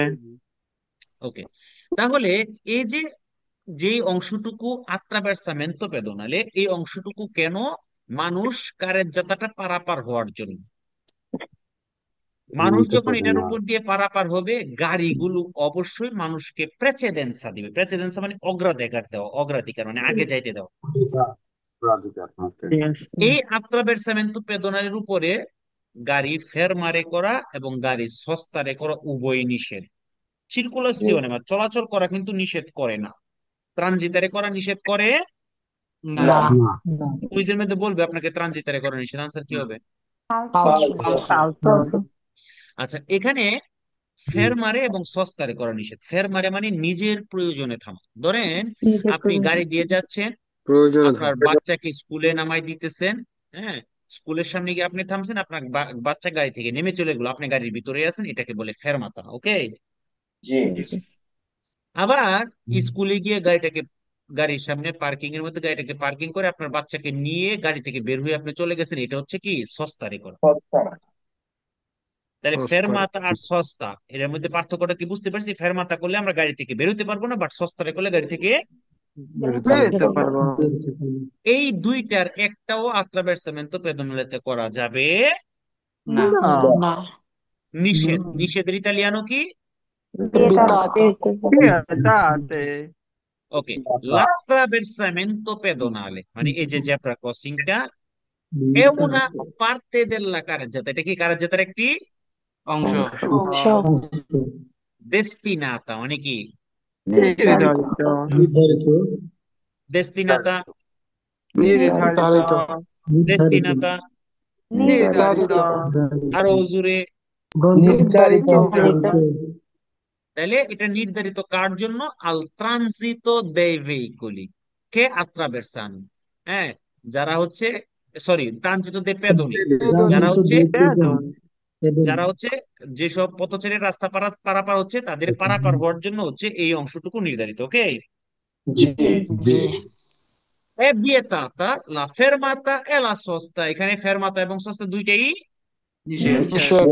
ওকে। তাহলে এই যে যেই অংশটুকু আত্রাভার্সামেন্তো পেদোনালে, এই অংশটুকু কেন? মানুষ কারের জাতাটা পারাপার হওয়ার জন্য। মানুষ যখন এটার উপর দিয়ে পারাপার হবে, গাড়িগুলো অবশ্যই মানুষকে প্রেসিডেন্সা দিবে। প্রেসিডেন্সা মানে অগ্রাধিকার দেওয়া, অগ্রাধিকার মানে আগে যাইতে দেওয়া। Yes. এই attraversamento pedonale উপরে গাড়ি ফেরমারে করা এবং গাড়ি সস্তারে করা উভয় নিষেধ। সির্কুলাসিওনে মানে চলাচল করা কিন্তু নিষেধ করে না, ট্রানজিটারে করা নিষেধ করে না। না। কুইজের মধ্যে বলবে আপনাকে ট্রানজিটারে করা নিষেধ, আনসার কি হবে? ফালতু। ফালতু। আচ্ছা, এখানে ফেরমারে এবং সস্তারে করা নিষেধ। ফেরমারে মানে নিজের প্রয়োজনে থামা। ধরেন আপনি গাড়ি দিয়ে যাচ্ছেন, আপনার বাচ্চাকে স্কুলে নামাই দিতেছেন, হ্যাঁ, স্কুলের সামনে গিয়ে আপনি থামছেন, আপনার বাচ্চা গাড়ি থেকে নেমে চলে গেলো, আপনি গাড়ির ভিতরে আছেন, এটাকে বলে ফেরমাতা। ওকে। আবার স্কুলে গিয়ে গাড়ির সামনে পার্কিং এর মধ্যে গাড়িটাকে পার্কিং করে আপনার বাচ্চাকে নিয়ে গাড়ি থেকে বের হয়ে আপনি চলে গেছেন, এটা হচ্ছে কি সস্তারে করা। তাহলে ফেরমাতা আর সস্তা এর মধ্যে পার্থক্যটা কি বুঝতে পারছি? ফেরমাতা করলে আমরা গাড়ি থেকে বেরোতে পারবো না, বাট সস্তারে করলে গাড়ি থেকে বেরোতে পারবো। এই দুইটার একটাও attraversamento pedonale করা যাবে না। না। নিষেধ। নিষেধের ইতালিয়ানো কি? বিতাতা। Pietate. ওকে। l'attraversamento pedonale মানে এই যে zebra ক্রসিংটা è una parte della carreggiata, এটা কি কারাজ্জাতার একটি অংশ। destinata মানে কি? Niridolito. destinata নির্ধারিত। destinata Niridolito. আরো জোরে। নির্ধারিত। তাহলে এটা নির্ধারিত কার জন্য? আল ট্রানজিতো dei veicoli কে attraversano, হ্যাঁ, যারা হচ্ছে, সরি, ট্রানজিতো দে পেদোনি, যারা হচ্ছে Pedon. যারা হচ্ছে যেসব পথচারীর রাস্তা পারাপার হচ্ছে তাদের পারাপার হওয়ার জন্য হচ্ছে এই অংশটুকু নির্ধারিত। ওকে। জি। এ vietata la fermata e la sosta, এখানে ফেরমাতা এবং সস্তা দুইটাই নিষেধ। নিষেধ।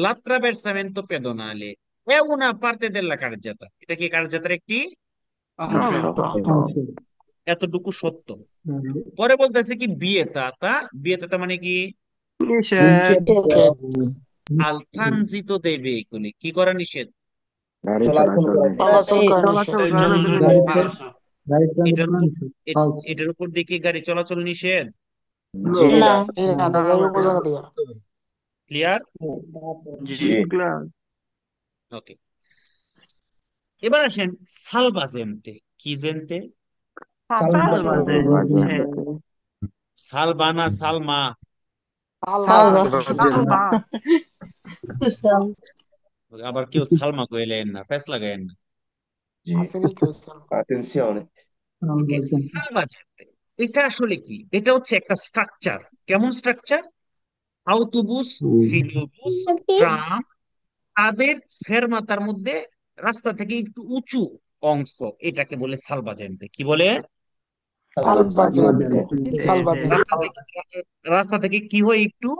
l'attraversamento pedonale è una parte della carreggiata, এটা কি কার্যতার একটি অংশ। এতটুকু সত্য। পরে বলতেছে কি বিয়েতাতা, বিয়েতাতা মানে কি? Niষেধ। নিষেধ। আল ট্রানজিতো dei veicoli, কি করা নিষেধ? চলাচল করা নিষেধ। চলাচল করা চলাচল। এটার উপর এটার উপর দিয়ে কি গাড়ি চলাচল নিষেধ? না। যাই উপজেলা দিয়া। ক্লিয়ার? জি। ওকে। এবার আসেন সালভাজেন্তে। কি জেন্তে? সালবানা, সালমা, আবার কেউ সালমা কইলেন না, প্যাস লাগাইলেন না। আসেনি কেউ ছিল। ওকে, সালভাজেন্তে এটা আসলে কি? এটা হচ্ছে একটা স্ট্রাকচার। কেমন স্ট্রাকচার? আউটোবুস, ফিলিওবুস, ট্রাম, তাদের ফেরমাতার মধ্যে রাস্তা থেকে একটু উঁচু অংশ, এটাকে বলে সালভাজেন্তে। কি বলে? সালবাজেন্তে। রাস্তা থেকে কি হয়? একটু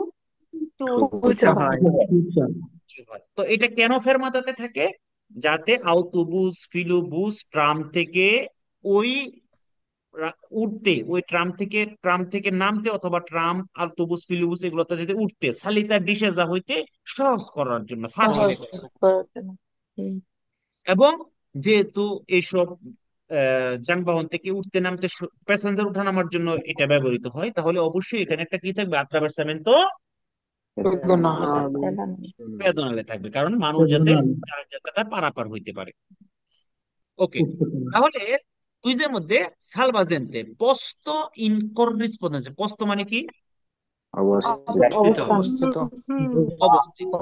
উঁচু হয়। উঁচু হয়। তো এটা কেন ফেরমাতাতে থাকে? যাতে আউটোবুস, ফিলোবুস, ট্রাম থেকে ওই ওই ট্রাম থেকে নামতে, অথবা ট্রাম, আউটোবুস, ফিলোবুস এগুলোতে যদি উঠতে সালিতা ডিসেজা হইতে সহজ করার জন্য, ফাঁকিলে করার জন্য। এবং যেহেতু এইসব যানবাহন থেকে উঠতে নামতে প্যাসেঞ্জার উঠানামার জন্য এটা ব্যবহৃত হয়, তাহলে অবশ্যই এখানে একটা কি থাকবে? attraversamento pedonale থাকবে, কারণ মানুষ যাতে যাত্রাটা পারাপার হইতে পারে। ওকে। তাহলে কুইজের মধ্যে সালভাজেন্তে পোস্তো ইন করেসপন্ডেন্স, পোস্তো মানে কি? অবস্থিত। অবস্থিত।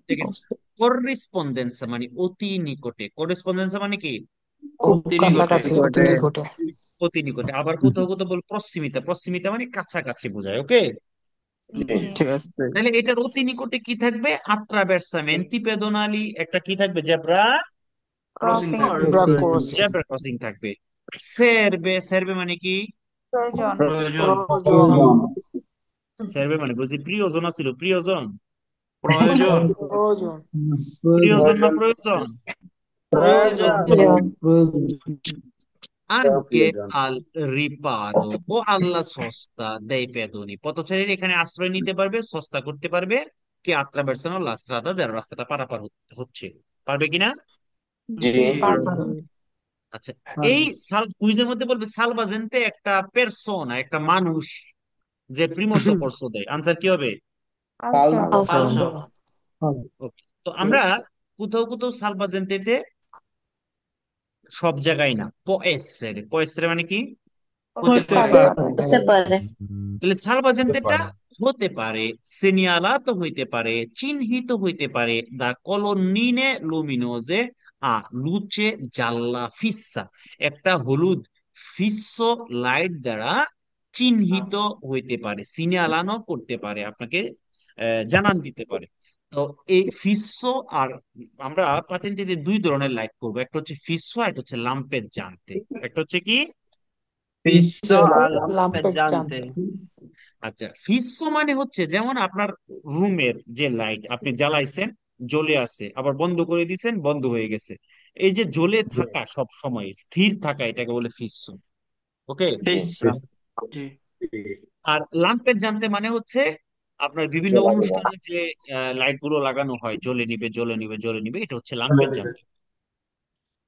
দেখেন, করেসপন্ডেন্স মানে অতি নিকটে। করেসপন্ডেন্স মানে কি? খুব কাছাকাছি, অতি নিকটে। অতি নিকটে। আবার কোথাও কোথাও বল প্রসিমিতা, প্রসিমিতা মানে কাছাকাছি বোঝায়। ওকে। ঠিক আছে। তাহলে এটার অতি নিকটে কি থাকবে? attraversamenti pedonali, একটা কি থাকবে? জেব্রা জেব্রা ক্রসিং থাকবে। সার্ভে মানে কি? প্রয়োজন। সার্ভে মানে বুঝি প্রিয়জন ছিল, প্রিয়জন, প্রয়োজন। প্রিয়জন না প্রয়োজন? প্রয়োজন। anche al riparo ও alla sosta dei pedoni পথচারীরা এখানে আশ্রয় নিতে পারবে সস্তা করতে পারবে che attraversano la strada যারা রাস্তাটা পারাপার হচ্ছে পারবে কিনা জি পারবে। আচ্ছা এই কুইজের মধ্যে বলবে সালভাজেন্তে একটা পেরসোনা একটা মানুষ যে প্রিমোসো পরসো দেয় আনসার কি হবে আচ্ছা ফালসো ওকে তো আমরা কোথাও কোথাও সালভাজেন্তেতে সব জায়গায় না পয়েসেরে মানে কি হতে হতে পারে পারে। হতে পারে। তাহলে সালভাজেন্তেটা হতে পারে সেনিয়ালাতো হইতে পারে চিহ্নিত হইতে পারে দা কলোনিনে লুমিনোজে লুচে জাল্লা ফিসা একটা হলুদ ফিসো লাইট দ্বারা চিহ্নিত হইতে পারে সিনিয়ালানো করতে পারে আপনাকে জানান দিতে পারে তো এই ফিসো আর আমরা পাতেন্টিতে দুই ধরনের লাইট করবো একটা হচ্ছে ফিসো একটা হচ্ছে লাম্পের জানতে একটা হচ্ছে কি পিসো আর লাম্পের জানতে জানতে আচ্ছা ফিসো মানে হচ্ছে যেমন আপনার রুমের যে লাইট আপনি জ্বালাইছেন জ্বলে আছে আবার বন্ধ করে দিয়েছেন বন্ধ হয়ে গেছে এই যে জ্বলে থাকা সব সময় স্থির থাকা এটাকে বলে ফিসো ওকে পিসো জি আর ল্যাম্পের জানতে মানে হচ্ছে আপনার বিভিন্ন অনুষ্ঠানে যে লাইট গুলো লাগানো হয় জ্বলে নিবে জ্বলে নিবে জ্বলে নিবে এটা হচ্ছে ল্যাম্পের জানতে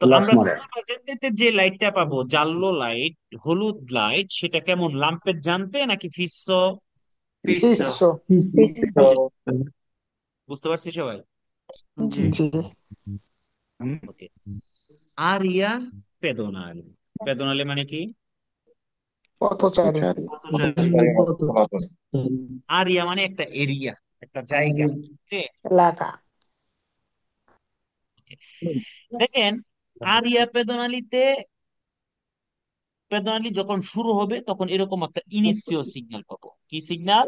তো আমরা সালভাজেন্তেতে যে লাইটটা পাবো জাল্লো লাইট হলুদ লাইট সেটা কেমন ল্যাম্পের জানতে নাকি ফিসো ফিসো পিসো। বুঝতে পারছি সবাই জি জি ওকে আরিয়া পেদোনালি পেদোনালি মানে কি পথচারী পথচারী আরিয়া মানে একটা এরিয়া একটা জায়গা ওকে এলাকা দেখেন আরিয়া পেদোনালি যখন শুরু হবে তখন এরকম একটা ইনিশিও সিগন্যাল পাবো কি সিগন্যাল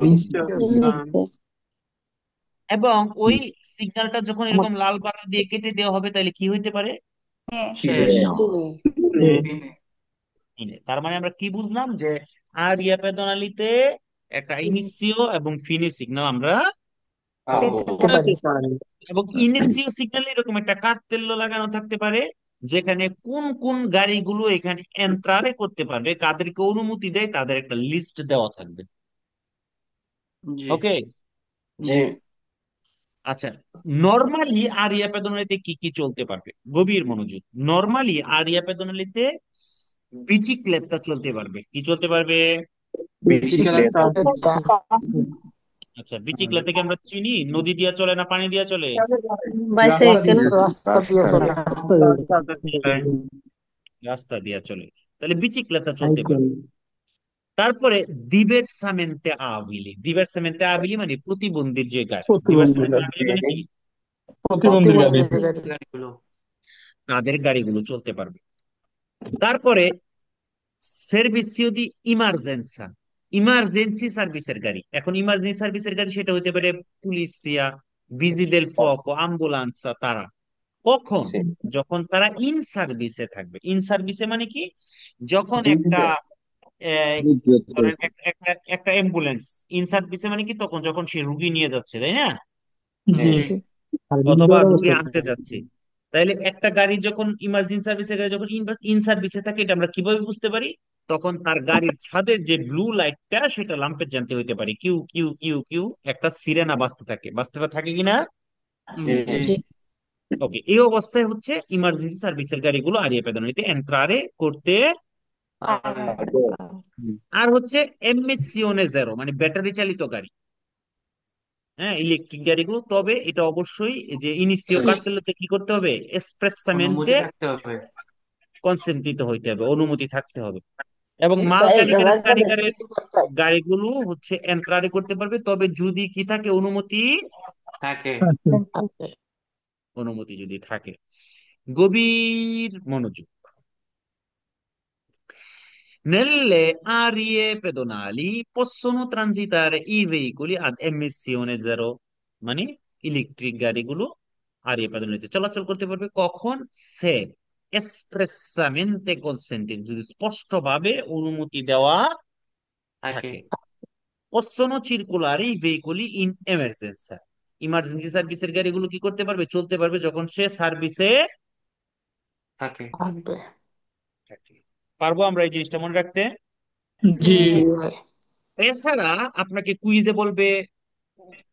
পিসো এবং ওই সিগন্যালটা যখন এরকম লাল বাড়া দিয়ে কেটে দেওয়া হবে তাহলে কি হইতে পারে শেষ তার মানে আমরা কি বুঝলাম যে আরিয়া পেদোনালিতে একটা ইনিশিও এবং ফিনি সিগন্যাল আমরা পেতে পারি পেতে পারে। এবং ইনিশিও সিগন্যালে এরকম একটা কার্তেল্য লাগানো থাকতে পারে যেখানে কোন কোন গাড়িগুলো এখানে এন্ট্রারে করতে পারবে কাদেরকে অনুমতি দেয় তাদের একটা লিস্ট দেওয়া থাকবে জি ওকে আচ্ছা নরমালি আরিয়া পেদোনালিতে কি কি চলতে পারবে গভীর মনোযোগ নরমালি আরিয়া পেদোনালিতে বিচিক্লেটটা চলতে পারবে কি চলতে পারবে বিচিক্লেটটা এটা আচ্ছা বিচিক্লেট থেকে আমরা চিনি নদী দিয়া চলে না পানি দিয়া চলে বাইসাইকেল। রাস্তা দিয়ে চলে রাস্তা দিয়া চলে তাহলে বিচিক্লেটটা চলতে পারবে তারপরে দিভার্সামেন্তে আবিলি মানে প্রতিবন্ধীর যে গাড়ি দিভার্সামেন্তে আবিলি মানে কি প্রতিবন্ধী গাড়ি গাড়িগুলো তাদের গাড়িগুলো চলতে পারবে তারপরে সার্ভিসিও দি ইমার্জেন্সা ইমার্জেন্সি সার্ভিসের গাড়ি এখন ইমার্জেন্সি সার্ভিসের গাড়ি সেটা হতে পারে পুলিশিয়া বিজি দেল ফোকো আম্বুলান্সা তারা কখন যখন তারা ইন সার্ভিসে থাকবে ইন সার্ভিসে মানে কি যখন একটা আহ, ধরেন একটা একটা অ্যাম্বুলেন্স ইন সার্ভিসে মানে কি তখন যখন সে রুগী নিয়ে যাচ্ছে তাই না জি অথবা রুগী আনতে যাচ্ছে তাইলে একটা গাড়ি যখন ইমার্জেন্সি সার্ভিসের গাড়ি যখন ইন সার্ভিসে থাকে এটা আমরা কিভাবে বুঝতে পারি তখন তার গাড়ির ছাদের যে ব্লু লাইটটা সেটা ল্যাম্পের জানতে হইতে পারে কিউ কিউ কিউ কিউ একটা সিরেনা বাজতে থাকে কিনা জি ওকে এই অবস্থায় হচ্ছে ইমার্জেন্সি সার্ভিসের গাড়িগুলো আরিয়া পেদানিতে এন্ট্রারে করতে পারে আর হচ্ছে এমিসিওনে জেরো মানে ব্যাটারি চালিত গাড়ি হ্যাঁ ইলেকট্রিক গাড়িগুলো তবে এটা অবশ্যই এই যে ইনিশিও কার্তেলেতে কি করতে হবে অনুমতি এক্সপ্রেসamente থাকতে হবে কনসেন্ট্রিত হইতে হবে অনুমতি থাকতে হবে এবং মাল ক্যারিকারের গাড়িগুলো হচ্ছে এন্ট্রারি করতে পারবে তবে যদি কি থাকে থাকে অনুমতি যদি থাকে গভীর মনোযোগ nelle aree pedonali possono transitare i veicoli ad emissione zero মানে ইলেকট্রিক গাড়িগুলো আরিয়া পেদোনালিতে চলাচল করতে পারবে কখন সে এক্সপ্রেসামেন্তে কনসেন্টেড যদি স্পষ্টভাবে অনুমতি দেওয়া থাকে থাকে possono circolare i veicoli in emergenza emergency সার্ভিসের গাড়িগুলো কি করতে পারবে চলতে পারবে যখন সে সার্ভিসে থাকে থাকবে থাকে। পারবো আমরা এই জিনিসটা মনে রাখতে? জি জি ভাই। এছাড়া আপনাকে কুইজে বলবে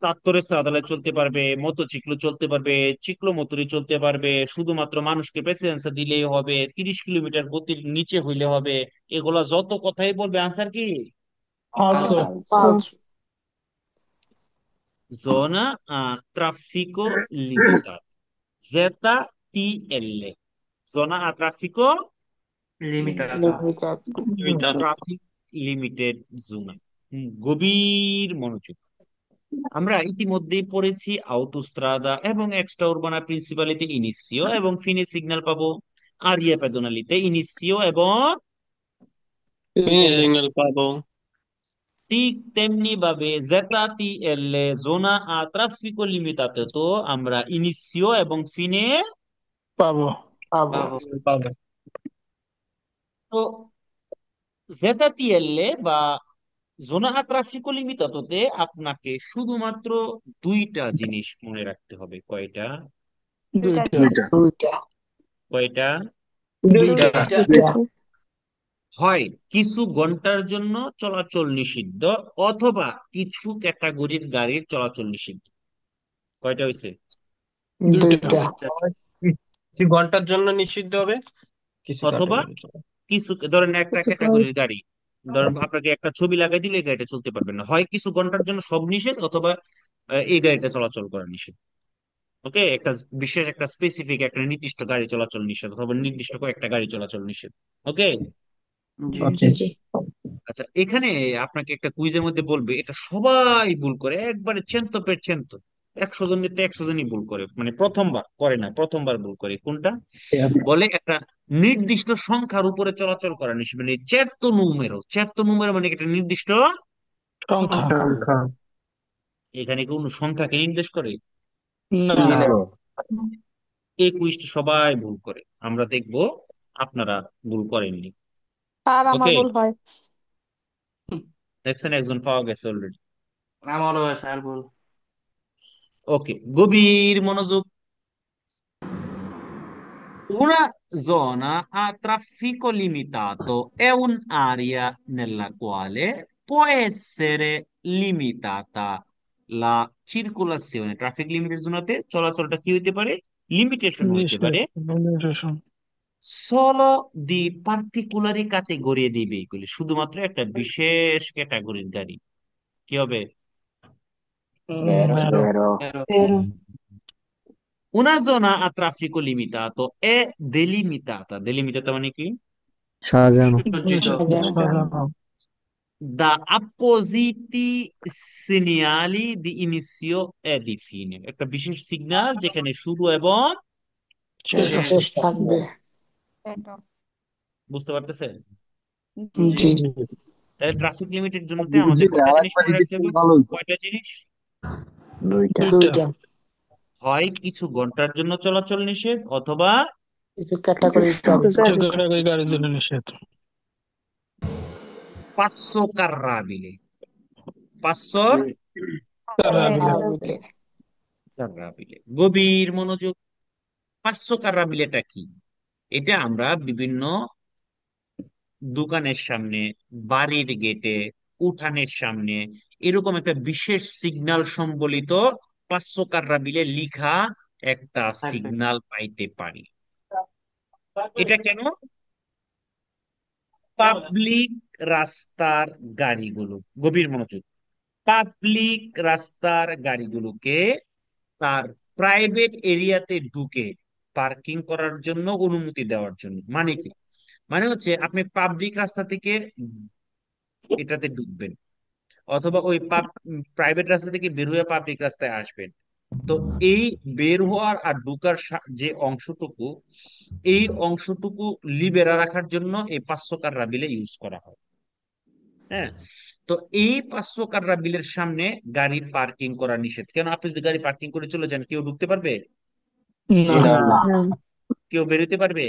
প্রান্তরে স্ট্রাদালে চলতে পারবে, মোটরসাইকেল চলতে পারবে, চিক্লোমোটরে চলতে পারবে, শুধুমাত্র মানুষকে প্রেসিডেন্সি দিলেই হবে, 30 কিলোমিটার গতির নিচে হইলে হবে। এগুলা যত কথাই বলবে, আনসার কি? Also, pulse Zona a traffico limitato. ZTL. Zona a traffico Limitato. limited. traffic limited zone. গভীর মনোযোগ। আমরা ইতিমধ্যেই পড়েছি আউটোস্ট্রাদা এবং এক্সট্রা উরবানা প্রিন্সিপালিতে ইনিসিও এবং ফিনে সিগন্যাল পাবো। আরিয়া পেদোনালিতে ইনিসিও এবং সিগন্যাল পাবো। ঠিক তেমনি ভাবে জেতাতি এলে জোনা আ ট্রাফিকো লিমিতাতে তো আমরা ইনিসিও এবং ফিনে পাবো। Pago. পাবো। তো জেতাতি এলে বা জোনা আ ট্রাফিকো লিমিতাতোতে আপনাকে শুধুমাত্র দুইটা জিনিস মনে রাখতে হবে। কয়টা? দুইটা। কয়টা? দুইটা। Duita. হয় কিছু ঘন্টার জন্য চলাচল নিষিদ্ধ, অথবা কিছু ক্যাটাগরির গাড়ির চলাচল নিষিদ্ধ। কয়টা হয়েছে? দুইটা। কিছু ঘন্টার জন্য নিষিদ্ধ হবে, কিছু অথবা ক্যাটাগরি চলে। কিছু ধরেন একটা ক্যাটাগরির গাড়ি, ধরেন আপনাকে একটা ছবি লাগাই দিলে এই গাড়িটা চলতে পারবেন না। হয় কিছু ঘন্টার জন্য সব নিষেধ, অথবা এই গাড়িটা চলাচল করা নিষেধ। ওকে, একটা বিশেষ একটা স্পেসিফিক একটা নির্দিষ্ট গাড়ি চলাচল নিষেধ, অথবা নির্দিষ্ট কয়েকটা গাড়ি চলাচল নিষেধ। ওকে। Ji. ওকে। জি। আচ্ছা, এখানে আপনাকে একটা কুইজের মধ্যে বলবে, এটা সবাই ভুল করে, একবারে চেন্ত পেট চেন্ত। 100 জনের তো 100 জনই ভুল করে, মানে প্রথমবার করে না, প্রথমবার ভুল করে। কোনটা? ঠিক আছে। বলে একটা নির্দিষ্ট সংখ্যার উপরে চলাচল করা নিষেধ, মানে চেরতো নুমেরো। চেরতো নুমেরো মানে একটা নির্দিষ্ট সংখ্যা। সংখ্যা। এখানে কোন সংখ্যাকে নির্দেশ করে? না। জি না। এই কুইজটা সবাই ভুল করে, আমরা দেখব আপনারা ভুল করেননি। আর আমার ওকে, ভুল হয়। দেখছেন একজন পাওয়া গেছে অলরেডি। আমারও স্যার ভুল। ওকে, গভীর মনোযোগ। Una zona a traffico limitato è un'area nella quale può essere limitata la circolazione. Traffic limited জোনাতে চলাচলটা কি হইতে পারে? লিমিটেশন হইতে পারে নিষেধ। solo di particolari categorie di veicoli, শুধুমাত্র একটা বিশেষ ক্যাটাগরির গাড়ি। কি হবে? Vero. Pero. Una zona a traffico limitato è delimitata. Delimitata মানে কি? সাজানো। Soggetto. সাজানো। Da appositi segnali di inizio e di fine, একটা বিশেষ সিগন্যাল যেখানে শুরু এবং শেষ থাকবে। বুঝতে পারতেছেন? জি। তাহলে ট্রাফিক লিমিটের জন্যতে আমাদের কয়টা জিনিস মনে রাখতে হবে? কয়টা জিনিস? দুইটা। হয় কিছু ঘন্টার জন্য চলাচল নিষেধ, অথবা কিছু ক্যাটাগরির গাড়ি। গাড়ির জন্য নিষেধ। 500 carrabile. 500 carrabile। গভীর মনোযোগ। 500 carrabileটা কি? এটা আমরা বিভিন্ন দোকানের সামনে, বাড়ির গেটে, উঠানের সামনে এরকম একটা বিশেষ সিগন্যাল সম্বলিত 500 কার্রাবিলে লিখা একটা Ecco. সিগন্যাল পাইতে পারি। এটা কেন? পাবলিক রাস্তার গাড়িগুলো, গভীর মনোযোগ, পাবলিক রাস্তার গাড়িগুলোকে তার প্রাইভেট এরিয়াতে ঢুকে পার্কিং করার জন্য অনুমতি দেওয়ার জন্য। মানে কি? মানে হচ্ছে আপনি পাবলিক রাস্তা থেকে এটাতে ঢুকবেন, অথবা ওই প্রাইভেট রাস্তা থেকে বের হয়ে পাবলিক রাস্তায় আসবেন। তো এই বের হওয়ার আর ঢুকার যে অংশটুকু, এই অংশটুকু লিবেরা রাখার জন্য এই 500 কাররা বিলে ইউজ করা হয়। হ্যাঁ, তো এই 500 কাররা বিলের সামনে গাড়ি পার্কিং করা নিষেধ। কেন? আপনি যদি গাড়ি পার্কিং করে চলে যান, কেউ ঢুকতে পারবে? না। কেউ বেরোতে পারবে?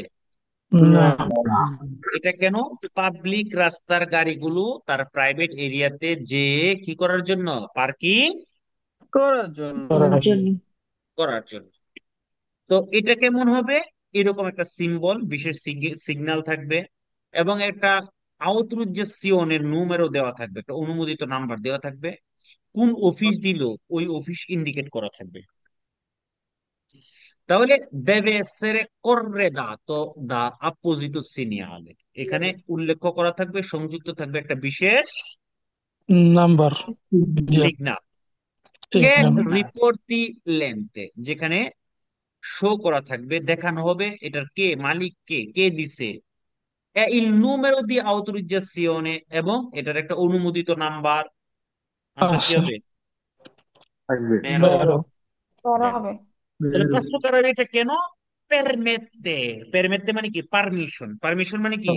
না। এটা কেন? পাবলিক রাস্তার গাড়িগুলো তার প্রাইভেট এরিয়াতে যে কি করার জন্য? পার্কিং করার জন্য। করার জন্য। তো এটা কেমন হবে? এরকম একটা সিম্বল, বিশেষ সিগন্যাল থাকবে, এবং একটা আউথোরিজাসিওনের número দেওয়া থাকবে, একটা অনুমোদিত নাম্বার দেওয়া থাকবে। কোন অফিস দিল ওই অফিস ইন্ডিকেট করা থাকবে। তাহলে deve essere corredato da apposito segnale, এখানে উল্লেখ করা থাকবে, সংযুক্ত থাকবে একটা বিশেষ নাম্বার। ইয়া, সিগন্যাল, ঠিক কে নাম। রিপোর্টি লেন্তে, যেখানে শো করা থাকবে, দেখানো হবে এটার কে মালিক, কে কে দিছে, il numero di autorizzazione, এবং এটার একটা অনুমোদিত নাম্বার। আনসার কি আচ্ছা, হবে? Pero, বেরো করা বের। হবে। তাহলে পাঁচশো কারার এটা কেন? পেরমেতে, পেরমেতে মানে কি? পারমিশন, পারমিশন মানে কি?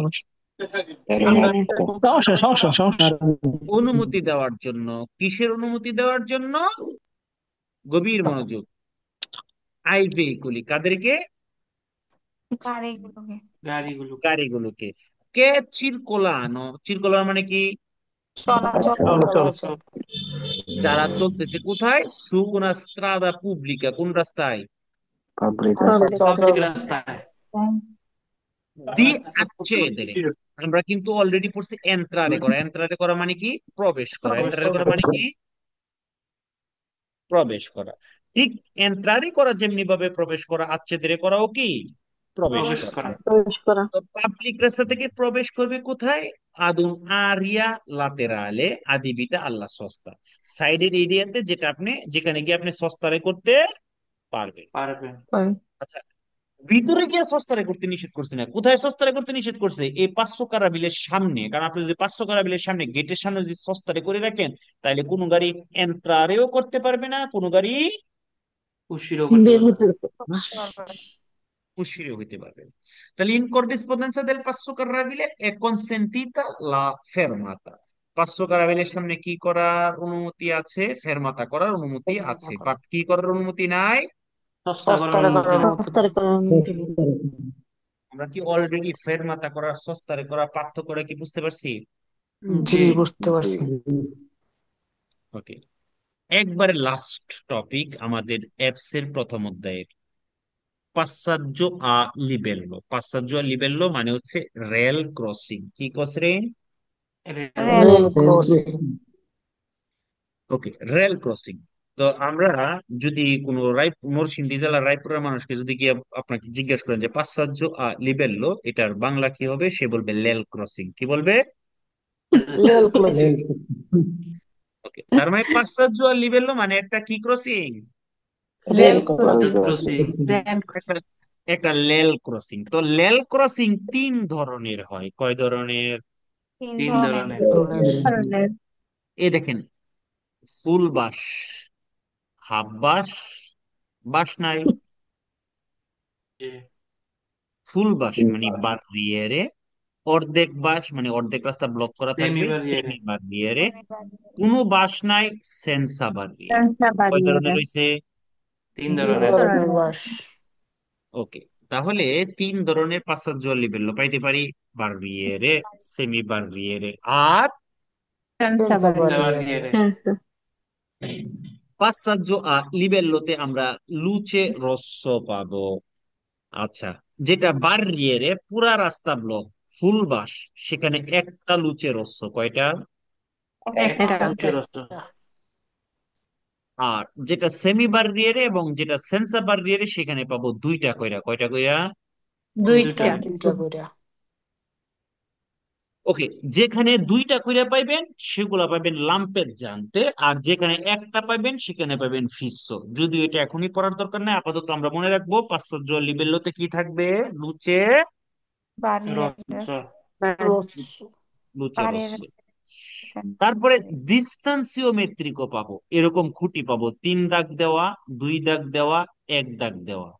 Permette। সমস্যা সমস্যা সমস্যা। অনুমতি দেওয়ার জন্য। কিসের অনুমতি দেওয়ার জন্য? গভীর মনোযোগ। আই ভেহিকুলি, কাদেরকে? গাড়িগুলোকে। গাড়িগুলো। গাড়িগুলোকে। কে চিরকোলানো, চিরকোলানো মানে কি? চলাচল। চলো। চলাচল যারা চলতেছে কোথায়? সু una strada pubblica, কোন রাস্তায়? পাবলিক চলাচল রাস্তায়। দি accedere, আমরা কিন্তু অলরেডি পড়ছি এন্ট্রারে করা। এন্ট্রারে করা মানে কি? প্রবেশ করা। প্রবেশ এন্ট্রারে করা করা। মানে কি? প্রবেশ করা। ঠিক এন্ট্রারে করা যেমনি ভাবে প্রবেশ করা, accedere করাও কি? প্রবেশ প্রবেশ করা। করা। তো পাবলিক রাস্তা থেকে প্রবেশ করবে কোথায়? আদুন আরিয়া লাতেরালে আদিবিটা আল্লাহ সস্তা, সাইডের এরিয়াতে, যেটা আপনি, যেখানে গিয়ে আপনি সস্তারে করতে পারবেন। পারবেন। আচ্ছা, ভিতরে গিয়ে সস্তারে করতে নিষেধ করছে না। কোথায় সস্তারে করতে নিষেধ করছে? এই 500 কারা বিলের সামনে। কারণ আপনি যদি 500 কারা বিলের সামনে, গেটের সামনে যদি সস্তারে করে রাখেন, তাহলে কোনো গাড়ি এন্ট্রারেও করতে পারবে না, কোনো গাড়ি উশিরও করতে পারবেন। করতে পারবে। uscire হইতে পারবে না। তাহলে in corrispondenza del passo carrabile è consentita la fermata, 500 কারাবিলের সামনে কি করার অনুমতি আছে? ফেরমাতা করার অনুমতি আছে, বাট কি করার অনুমতি নাই? সস্তা করার সস্তারে অনুমতি করার নেই। মতো আমরা কি অলরেডি ফেরমাতা করার সস্তারে করার পার্থক্যটা কি বুঝতে পারছি? জি জি। বুঝতে পারছি ওকে, একবারে লাস্ট টপিক আমাদের অ্যাপস এর প্রথম অধ্যায়ের, পাসাজ্জো আ লিবেল্লো। পাসাজ্জো আ লিবেল্লো মানে হচ্ছে রেল ক্রসিং। কি কসরে? রেল। রেল। রেল ক্রসিং ওকে, রেল ক্রসিং। তো আমরা যদি কোনো নরসিংদী জেলার রায়পুরের মানুষকে যদি গিয়ে আপনাকে জিজ্ঞেস করেন যে পাসাজ্জো আ লিবেল্লো, এটার বাংলা কি হবে, সে বলবে লেল ক্রসিং। কি বলবে? রেল ক্রসিং ওকে, তার মানে পাসাজ্জো আ লিবেল্লো মানে একটা কি crossing? Rail rail crossing crossing. একটা, একটা লেল ক্রসিং। তো লেল ক্রসিং তিন ধরনের হয়। কয় ধরনের? তিন তিন ধরনের। ধরনের। এ দেখেন, ফুল বাস, হাফ বাস, বাস নাই। জি। ফুল বাস মানে বারিয়েরে, অর্ধেক বাস মানে অর্ধেক রাস্তা ব্লক করা সেমি থাকবে, বারিয়ারে। সেমি বারিয়েরে। কোনো বাস নাই, সেন্সা বারিয়েরে। কয় ধরনের রয়েছে? তিন তিন ধরনের। ধরনের বাস ওকে, তাহলে তিন ধরনের পাসাজ্জো লিবেল্লো পাইতে পারি: বারিয়েরে, সেমি বারিয়েরে, আর সেন্সা বারিয়েরে বারিয়ারে। পাসাজ্জো আ লিবেল্লোতে আমরা লুচে রোস্সো পাবো। আচ্ছা, যেটা বারিয়েরে পুরা রাস্তা ব্লক, ফুল বাস, সেখানে একটা লুচে রোস্সো। কয়টা? একটা একটা। লুচের রস। আর যেটা সেমি বারিয়েরে এবং যেটা সেন্সা বারিয়েরে, সেখানে পাবো দুইটা কইরা। কয়টা কইরা? দুইটা। দুইটা করে ওকে, যেখানে দুইটা কইরা পাইবেন সেগুলা পাইবেন লাম্পের জানতে, আর যেখানে একটা পাইবেন সেখানে পাইবেন ফিসো। যদিও এটা এখনই পড়ার দরকার নাই, আপাতত আমরা মনে রাখবো পাঁচশো লিবেল্লোতে কি থাকবে? লুচে, বাড়িয়ে। রস। রোস্সো লুচে বাড়িয়ে। রোস্সো। তারপরে ডিস্টান্সিও মেট্রিকও পাবো, এরকম খুঁটি পাবো, 3 দাগ দেওয়া, 2 দাগ দেওয়া, 1 দাগ দেওয়া।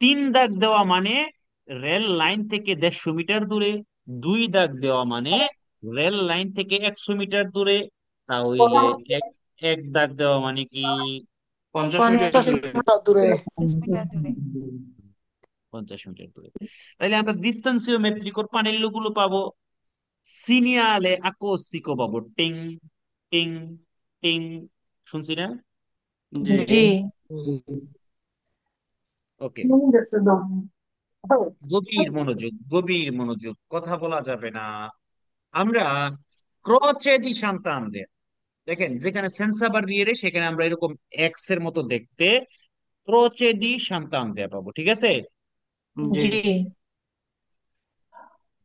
3 দাগ দেওয়া মানে রেল লাইন থেকে 150 মিটার দূরে, 2 দাগ দেওয়া মানে রেল লাইন থেকে 100 মিটার দূরে। তাহলে এক, 1 দাগ দেওয়া মানে কি? 50 মিটার 50 দূরে। মিটার দূরে 50 মিটার দূরে। 50 মিটার দূরে। তাহলে আমরা ডিস্টান্সিও মেট্রিকোর পানেল্লো গুলো পাবো। সিনিয়ালে আকোস্টিকো পাবো, টিং টিং টিং। শুনছি না? জি। জি। ওকে, গভীর মনোযোগ, গভীর মনোযোগ, কথা বলা যাবে না। আমরা ক্রোচে দি সন্তানদের, দেখেন যেখানে সেন্সা বারিয়েরে সেখানে আমরা এরকম এক্স এর মতো দেখতে ক্রোচে দি সন্তানদের পাবো, ঠিক আছে? জি। জি।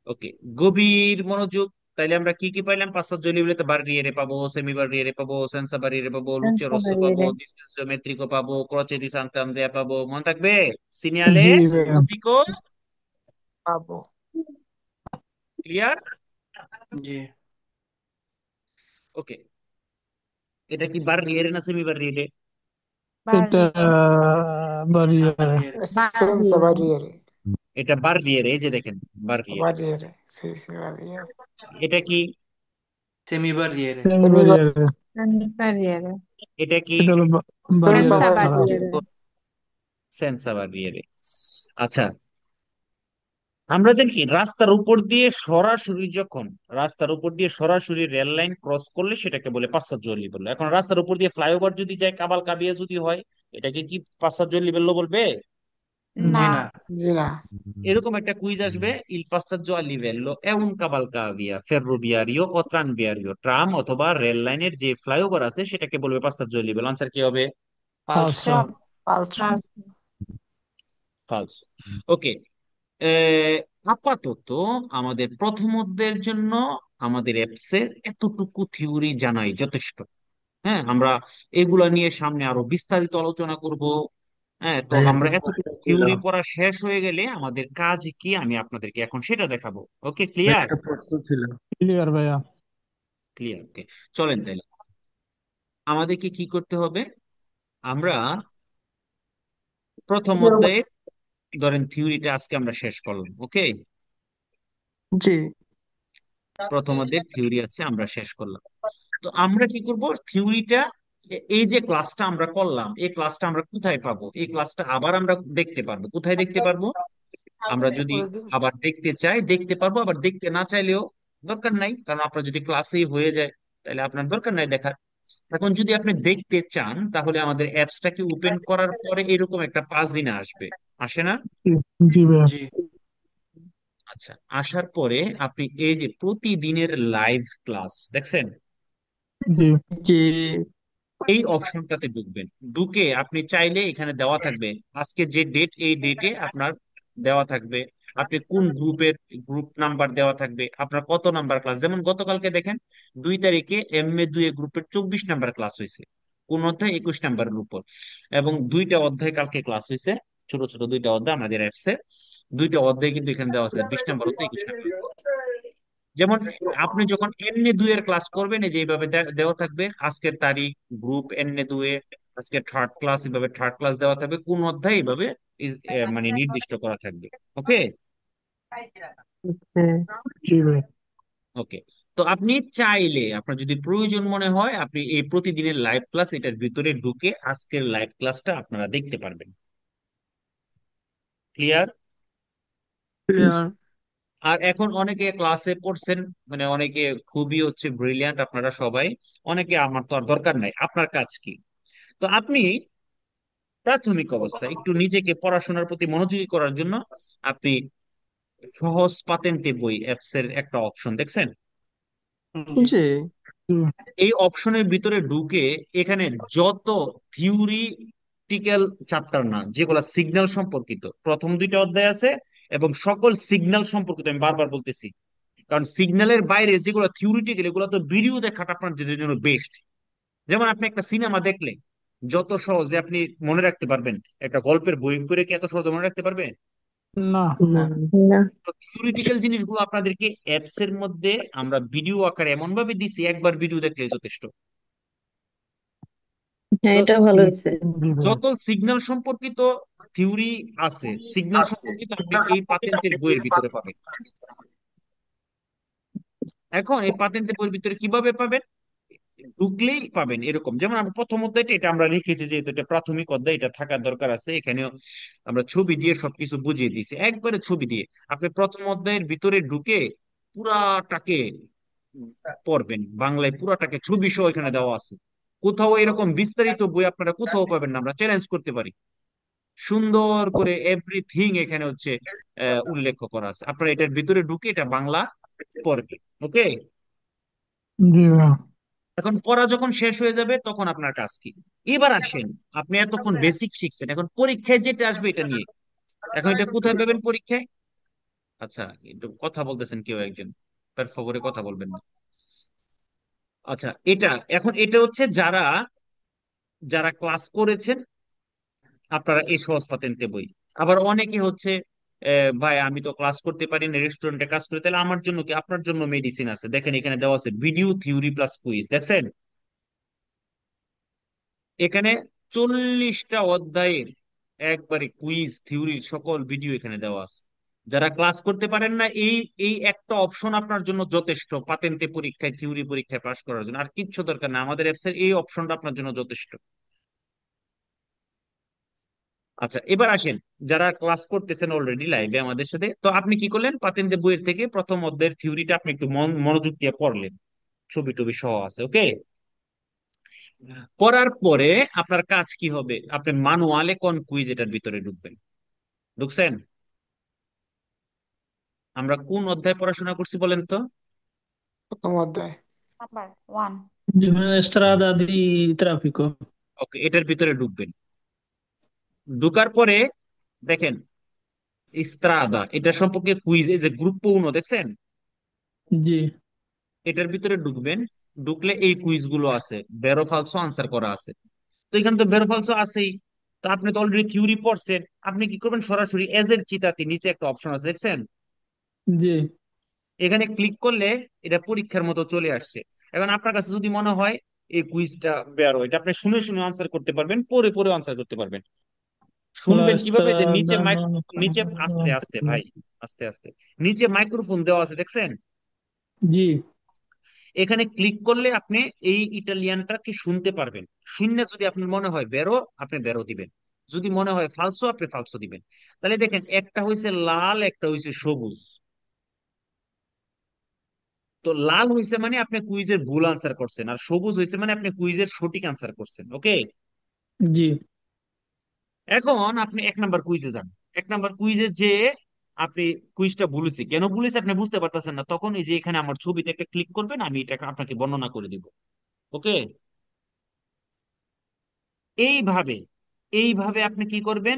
ওকে, গভীর মনোযোগ। তাইলে আমরা কি কি পাইলাম? পাঁচটা জলিবিলিতে বারিয়েরে পাবো, সেমি বারিয়েরে পাবো, সেন্সা বারিয়েরে পাবো, লুচে রোস্সো পাবো, Sansevieria. ডিসটেন্সিও মেট্রিকো পাবো, ক্রোচে দি সন্তানদের পাবো। মনে থাকবে? সিনিয়ালে জি ভাইয়া। লুতিকো। পাবো। ক্লিয়ার? জি। ওকে, এটা কি বারিয়েরে না সেমি বারিয়েরে? এটা বাড়িয়ে বাড়িয়ে। Senza barriere. এটা বারিয়েরে, এই যে দেখেন বারিয়েরে। Barriere. Sì, sì, barriere. এটা কি? সেমি বাড়িয়ে। সেমি বাড়িয়ে Barriere. এটা কি? এটা হলো বাড়িয়ে Senza Senza ছাড়া। barriere. সেন্সা বারিয়েরে। আচ্ছা, আমরা জানি কি রাস্তার উপর দিয়ে সরাসরি, যখন রাস্তার উপর দিয়ে সরাসরি রেল লাইন ক্রস করলে সেটাকে বলে পাঁচসাজ্জলি বললো। এখন রাস্তার উপর দিয়ে ফ্লাইওভার যদি যায়, কাবাল কাবিয়া যদি হয়, এটাকে কি পাঁচসাজ্জলি বললো বলবে? জি No. না। Gira. এরকম একটা কুইজ আসবে, ইল passaggio a livello è un cavalcavia ferroviario o tranviario, tram অথবা রেল লাইনের যে ফ্লাইওভার আছে সেটাকে বলবে পাঁচসাজ্জো লিভেল। আনসার কি হবে? ফালসো। আচ্ছা। Wrong. Falso. ফালস। ওকে, আপাতত আমাদের প্রথম অধ্যায়ের জন্য আমাদের অ্যাপসের এতটুকু থিওরি জানাই যথেষ্ট। হ্যাঁ, আমরা এগুলা নিয়ে সামনে আরো বিস্তারিত আলোচনা করব। হ্যাঁ, তো ভাইয়া আমরা একটা এতটুকু প্রশ্ন ছিল। থিওরি পড়া শেষ হয়ে গেলে আমাদের কাজ কি আমি আপনাদেরকে এখন সেটা দেখাবো। ওকে, ভাইয়া ক্লিয়ার? একটা প্রশ্ন ছিল। ক্লিয়ার ভাইয়া। ক্লিয়ার, ওকে। চলেন তাইলে আমাদেরকে কি করতে হবে। আমরা প্রথম অধ্যায়ে ধরেন থিওরিটা আজকে আমরা শেষ করলাম, ওকে? জি। প্রথম অধ্যায়ের থিওরি আছে, আমরা শেষ করলাম। তো আমরা কি করব, থিওরিটা, এই যে ক্লাসটা আমরা করলাম, এই ক্লাসটা আমরা কোথায় পাবো? এই ক্লাসটা আবার আমরা দেখতে পারবো। কোথায় দেখতে পারবো? আমরা যদি আবার দেখতে চাই দেখতে পারবো, আবার দেখতে না চাইলেও দরকার নাই, কারণ আপনার যদি ক্লাসেই হয়ে যায় তাহলে আপনার দরকার নাই দেখার। এখন যদি আপনি দেখতে চান তাহলে আমাদের অ্যাপসটাকে ওপেন করার পরে এরকম একটা পাজিনা আসবে, আসে না? জি জি ভাইয়া। জি। আচ্ছা, আসার পরে আপনি এই যে প্রতিদিনের লাইভ ক্লাস দেখছেন, জি জি। এই অপশনটাতে ঢুকবেন। ঢুকে আপনি চাইলে এখানে দেওয়া থাকবে আজকে যে ডেট, এই ডেটে আপনার দেওয়া থাকবে আপনি কোন গ্রুপের, গ্রুপ নাম্বার দেওয়া থাকবে, আপনার কত নাম্বার ক্লাস। যেমন গতকালকে দেখেন 2 তারিখে MA2 গ্রুপের 24 নাম্বার ক্লাস হয়েছে, কোন অধ্যায় 21 নাম্বারের উপর, এবং 2টা অধ্যায় কালকে ক্লাস হয়েছে, ছোট ছোট 2টা অধ্যায় আমাদের অ্যাপসে। 2টা অধ্যায় কিন্তু এখানে দেওয়া আছে, 20 নাম্বার অধ্যায়, 21 নাম্বার। যেমন আপনি যখন NA2 এর ক্লাস করবেন, এই যে এইভাবে দেওয়া থাকবে আজকের তারিখ, গ্রুপ NA2 এ, আজকে থার্ড ক্লাস, এইভাবে থার্ড ক্লাস দেওয়া থাকবে, কোন অধ্যায় এইভাবে মানে নির্দিষ্ট করা থাকবে। ওকে, জি ভাই। ওকে। তো আপনি চাইলে আপনার যদি প্রয়োজন মনে হয় আপনি এই প্রতিদিনের লাইভ ক্লাস এটার ভিতরে ঢুকে আজকের লাইভ ক্লাসটা আপনারা দেখতে পারবেন। ক্লিয়ার? ক্লিয়ার। আর এখন অনেকে ক্লাসে পড়ছেন, মানে অনেকে খুবই হচ্ছে ব্রিলিয়ান্ট আপনারা সবাই, অনেকে আমার তো আর দরকার নাই, আপনার কাজ কি? তো আপনি প্রাথমিক অবস্থায় একটু নিজেকে পড়াশোনার প্রতি মনোযোগী করার জন্য আপনি সহজ পাতেন্তে বই অ্যাপস এর একটা অপশন দেখছেন। জি। জি। জি এই অপশনের ভিতরে ঢুকে এখানে যত থিওরিটিক্যাল চ্যাপ্টার না, যেগুলা সিগন্যাল সম্পর্কিত, প্রথম 2টা অধ্যায় আছে, এবং সকল সিগন্যাল সম্পর্কিত, আমি বারবার বলতেছি, কারণ সিগন্যালের বাইরে যেগুলো থিওরিটিক্যাল এগুলো তো ভিডিও দেখাটা আপনার জন্য বেস্ট। যেমন আপনি একটা সিনেমা দেখলে যত সহজে আপনি মনে রাখতে পারবেন, একটা গল্পের বই পড়ে কি এত সহজে মনে রাখতে পারবেন? না। না। না। তো থিওরিটিক্যাল জিনিসগুলো আপনাদেরকে অ্যাপস এর মধ্যে আমরা ভিডিও আকারে এমন ভাবে দিছি, একবার ভিডিও দেখলে যথেষ্ট। হ্যাঁ, তো এটা ভালো হয়েছে। জি ভাই। যত সিগন্যাল সম্পর্কিত থিওরি আছে, সিগন্যাল সম্পর্কিত আপনি এই পাতেন্টের বইয়ের ভিতরে পাবেন। এখন এই পাতেন্টের বইয়ের ভিতরে কিভাবে পাবেন? ঢুকলেই পাবেন এরকম। যেমন আমরা প্রথম অধ্যায়টা এটা আমরা রেখেছি, যেহেতু এটা প্রাথমিক অধ্যায়, এটা থাকার দরকার আছে। এখানেও আমরা ছবি দিয়ে সবকিছু বুঝিয়ে দিয়েছি, একবারে ছবি দিয়ে। আপনি প্রথম অধ্যায়ের ভিতরে ঢুকে পুরাটাকে পড়বেন, বাংলায় পুরাটাকে ছবি সহ এখানে দেওয়া আছে। কোথাও এরকম বিস্তারিত বই আপনারা কোথাও পাবেন না, আমরা চ্যালেঞ্জ করতে পারি। সুন্দর করে এভরিথিং এখানে হচ্ছে উল্লেখ করা আছে। আপনারা এটার ভিতরে ঢুকে এটা বাংলা পড়বেন। ওকে, জি ভাইয়া। এখন পড়া যখন শেষ হয়ে যাবে তখন আপনার কাজ কি? এবার আসেন, আপনি এতক্ষণ বেসিক শিখছেন, এখন পরীক্ষায় যেটা আসবে এটা নিয়ে। এখন এটা কোথায় পাবেন পরীক্ষায়? আচ্ছা, একটু কথা বলতেছেন কেউ একজন, তার ফবরে কথা বলবেন না। আচ্ছা, এটা এখন এটা হচ্ছে যারা যারা ক্লাস করেছেন আপনারা এই সহজ পাতেন্তে বই। আবার অনেকে হচ্ছে ভাই আমি তো ক্লাস করতে পারি না, রেস্টুরেন্টে কাজ করি, তাহলে আমার জন্য কি? আপনার জন্য মেডিসিন আছে, দেখেন এখানে দেওয়া আছে ভিডিও থিওরি প্লাস কুইজ, দেখছেন? এখানে 40টা অধ্যায়ের একবারে কুইজ থিওরির সকল ভিডিও এখানে দেওয়া আছে। যারা ক্লাস করতে পারেন না, এই এই একটা অপশন আপনার জন্য যথেষ্ট পাতেন্তে পরীক্ষায় থিওরি পরীক্ষায় পাশ করার জন্য। আর কিচ্ছু দরকার না, আমাদের অ্যাপসের এই অপশনটা আপনার জন্য যথেষ্ট। আচ্ছা, এবার আসেন, যারা ক্লাস করতেছেন অলরেডি লাইভে আমাদের সাথে, তো আপনি কি করলেন? পাতেন্তে বইয়ের থেকে প্রথম অধ্যায়ের থিওরিটা আপনি একটু মনোযোগ দিয়ে পড়লেন, ছবি টবি সহ আছে। ওকে, পড়ার পরে আপনার কাজ কি হবে? আপনি মানুয়ালে কোন কুইজ এটার ভিতরে ঢুকবেন। ঢুকছেন? আমরা কোন অধ্যায় পড়াশোনা করছি বলেন তো? প্রথম অধ্যায়। Number one. জি ভাইয়া, strada di traffico। ওকে, এটার ভিতরে ঢুকবেন। ঢুকার পরে দেখেন ইস্ত্রাদা, এটা সম্পর্কে কুইজ, এই যে গ্রুপ 1 দেখছেন, জি এটার ভিতরে ঢুকবেন। ঢুকলে এই কুইজ গুলো আছে, বেরো ফালসো আনসার করা আছে। তো এখানে তো বের ফালসো আছেই। তো আপনি তো অলরেডি থিওরি পড়ছেন, আপনি কি করবেন? সরাসরি এজ এর চিটাতে নিচে একটা অপশন আছে, দেখছেন? জি এখানে ক্লিক করলে এটা পরীক্ষার মতো চলে আসছে। এখন আপনার কাছে যদি মনে হয় এই কুইজটা বেরো, এটা আপনি শুনে শুনে আনসার করতে পারবেন, পড়ে পড়ে আনসার করতে পারবেন। la শুনবেন কিভাবে? যে নিচে strada মাইক, non নিচে আস্তে আস্তে ভাই, আস্তে আস্তে, নিচে মাইক্রোফোন দেওয়া আছে, দেখছেন? জি এখানে ক্লিক করলে আপনি এই ইটালিয়ানটাকে শুনতে পারবেন। শুনলে যদি আপনার মনে হয় বেরো, আপনি বেরো দিবেন। যদি মনে হয় ফালসো, আপনি ফালসো দিবেন। তাহলে দেখেন, একটা হয়েছে লাল, একটা হয়েছে সবুজ। তো লাল হয়েছে মানে আপনি কুইজের ভুল আনসার করছেন, আর সবুজ হয়েছে মানে আপনি কুইজের সঠিক আনসার করছেন। ওকে, জি এখন আপনি 1 নাম্বার কুইজে যান। 1 নাম্বার কুইজে যে আপনি কুইজটা ভুলেছি, কেন ভুলেছি আপনি বুঝতে পারতেছেন না, তখন এই যে এখানে আমার ছবিতে একটা ক্লিক করবেন, আমি এটা আপনাকে বর্ণনা করে দিব। ওকে, এইভাবে এইভাবে আপনি কি করবেন?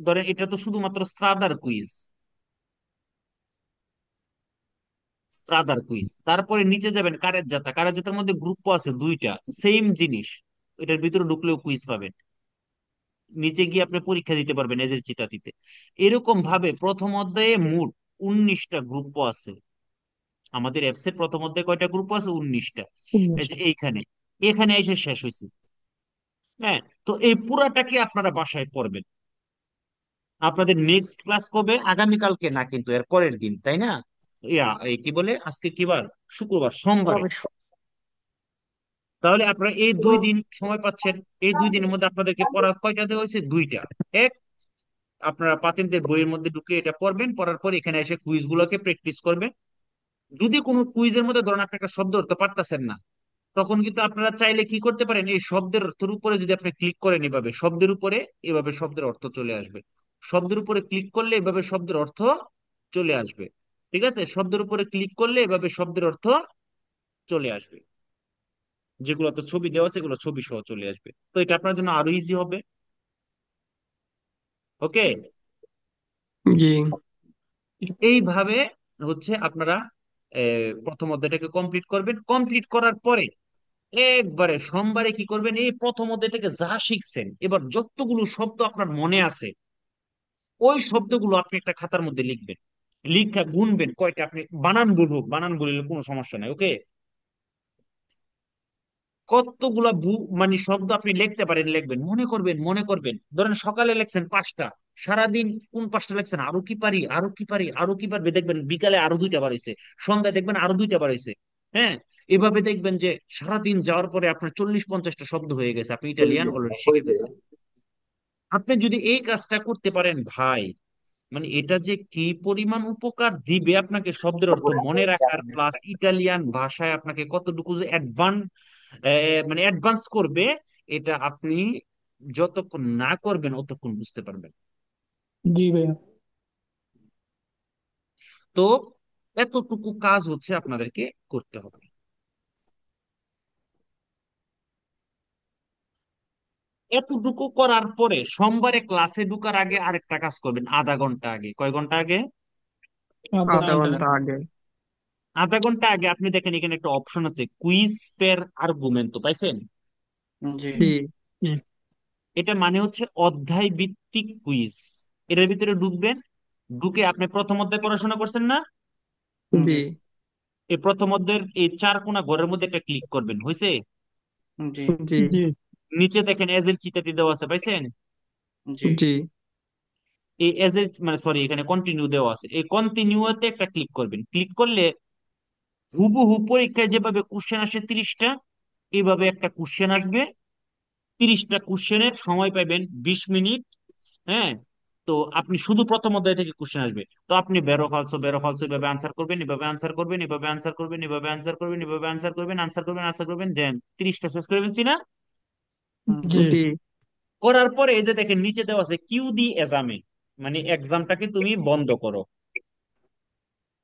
ধরেন এটা তো শুধুমাত্র স্ত্রাদার কুইজ, স্ত্রাদার কুইজ। তারপরে নিচে যাবেন কারের জাতা, কারের জাতার মধ্যে গ্রুপ আছে 2টা, সেম জিনিস, এটার ভিতরে ঢুকলেও কুইজ পাবেন। নিচে গিয়ে আপনি পরীক্ষা দিতে পারবেন এজের চিতাতিতে। এরকম ভাবে প্রথম অধ্যায়ে মোট 19টা গ্রুপ আছে। আমাদের অ্যাপস এর প্রথম অধ্যায়ে কয়টা গ্রুপ আছে? 19টা। এই যে এইখানে, এখানে এসে শেষ হয়েছে। হ্যাঁ, তো এই পুরাটাকে আপনারা বাসায় পড়বেন। আপনাদের নেক্সট ক্লাস কবে? আগামীকালকে না, কিন্তু এর পরের দিন, তাই না? এই কি বলে, আজকে কি বার? শুক্রবার, সোমবারে। তাহলে আপনারা এই 2 দিন সময় পাচ্ছেন। এই 2 দিনের মধ্যে আপনাদেরকে পড়া কয়টা দেওয়া হয়েছে? 2টা। এক, আপনারা পাতেন্টের বইয়ের মধ্যে ঢুকে এটা পড়বেন, পড়ার পর এখানে এসে কুইজ গুলোকে প্র্যাকটিস করবেন। যদি কোনো কুইজের মধ্যে ধরেন আপনি একটা শব্দ ধরতে পারতেছেন না, তখন কিন্তু আপনারা চাইলে কি করতে পারেন? এই শব্দের অর্থের উপরে যদি আপনি ক্লিক করেন, এভাবে শব্দের উপরে, এভাবে শব্দের অর্থ চলে আসবে। শব্দের উপরে ক্লিক করলে এভাবে শব্দের অর্থ চলে আসবে। ঠিক আছে, শব্দের উপরে ক্লিক করলে এভাবে শব্দের অর্থ চলে আসবে। যেগুলোতে ছবি দেওয়া আছে সেগুলো ছবি সহ চলে আসবে। তো এটা আপনার জন্য আরো ইজি হবে। ওকে, জি এইভাবে হচ্ছে আপনারা প্রথম অধ্যায়টাকে কমপ্লিট করবেন। কমপ্লিট করার পরে একবারে সোমবারে কি করবেন? এই প্রথম অধ্যায় থেকে যা শিখছেন, এবার যতগুলো শব্দ আপনার মনে আছে, ওই শব্দগুলো আপনি একটা খাতার মধ্যে লিখবেন। লিখা গুনবেন কয়টা, আপনি বানান ভুল হোক, বানান ভুল হলে কোনো সমস্যা নাই। ওকে, কতগুলা মানে শব্দ আপনি লিখতে পারেন, লিখবেন, মনে করবেন, মনে করবেন। ধরেন সকালে লেখছেন 5টা, সারাদিন কোন 5টা লেখছেন, আরো কি পারি, আরো কি পারি, আরো কি পারবে, দেখবেন বিকালে আরো 2টা বার হয়েছে, সন্ধ্যায় দেখবেন আরো 2টা বার হয়েছে। হ্যাঁ, এভাবে দেখবেন যে সারাদিন যাওয়ার পরে আপনার 40-50টা শব্দ হয়ে গেছে, আপনি ইটালিয়ান অলরেডি শিখে ফেলছেন। আপনি যদি এই কাজটা করতে পারেন ভাই, মানে এটা যে কি পরিমাণ উপকার দিবে আপনাকে, শব্দের অর্থ মনে রাখার প্লাস ইটালিয়ান ভাষায় আপনাকে কতটুকু যে মানে অ্যাডভান্স করবে, এটা আপনি যতক্ষণ না করবেন অতক্ষণ বুঝতে পারবেন। जी भैया। তো এতটুকু কাজ হচ্ছে আপনাদেরকে করতে হবে। এতটুকু করার পরে সোমবারে ক্লাসে ঢুকার আগে আরেকটা কাজ করবেন, আধা ঘন্টা আগে। কয় ঘন্টা আগে? आधा आधा घंटा। घंटा आगे। আধা ঘন্টা আগে আপনি দেখেন এখানে একটা অপশন আছে, কুইজ পের আর্গুমেন্ট, পাইছেন? जी जी। जी এটা মানে হচ্ছে অধ্যায় ভিত্তিক কুইজ। এটার ভিতরে ঢুকবেন, ঢুকে আপনি প্রথম অধ্যায় পড়াশোনা করছেন না? जी जी। এই প্রথম অধ্যায়ের এই চার কোণা ঘরের মধ্যে একটা ক্লিক করবেন, হয়েছে? जी जी। जी নিচে দেখেন এজ এর চিতাতি দেওয়া আছে, পাইছেন? जी जी। এই এজ এর মানে সরি এখানে কন্টিনিউ দেওয়া আছে, এই কন্টিনিউতে একটা ক্লিক করবেন। ক্লিক করলে হুবহু পরীক্ষায় যেভাবে কোশ্চেন আসে 30টা, এইভাবে একটা কোশ্চেন আসবে। 30টা কোশ্চেনের সময় পাবেন 20 মিনিট। হ্যাঁ, তো আপনি শুধু প্রথম অধ্যায় থেকে কোশ্চেন আসবে, তো আপনি বেরো ফালসো এভাবে আনসার করবেন, এভাবে আনসার করবেন, এভাবে আনসার করবেন, এভাবে আনসার করবেন, এভাবে আনসার করবেন, আনসার করবেন, আনসার করবেন, দেন 30টা শেষ করে ফেলছি না? जी जी। করার পরে এই যে দেখেন নিচে দেওয়া আছে কিউ দি এজামে, মানে এক্সামটাকে তুমি বন্ধ করো।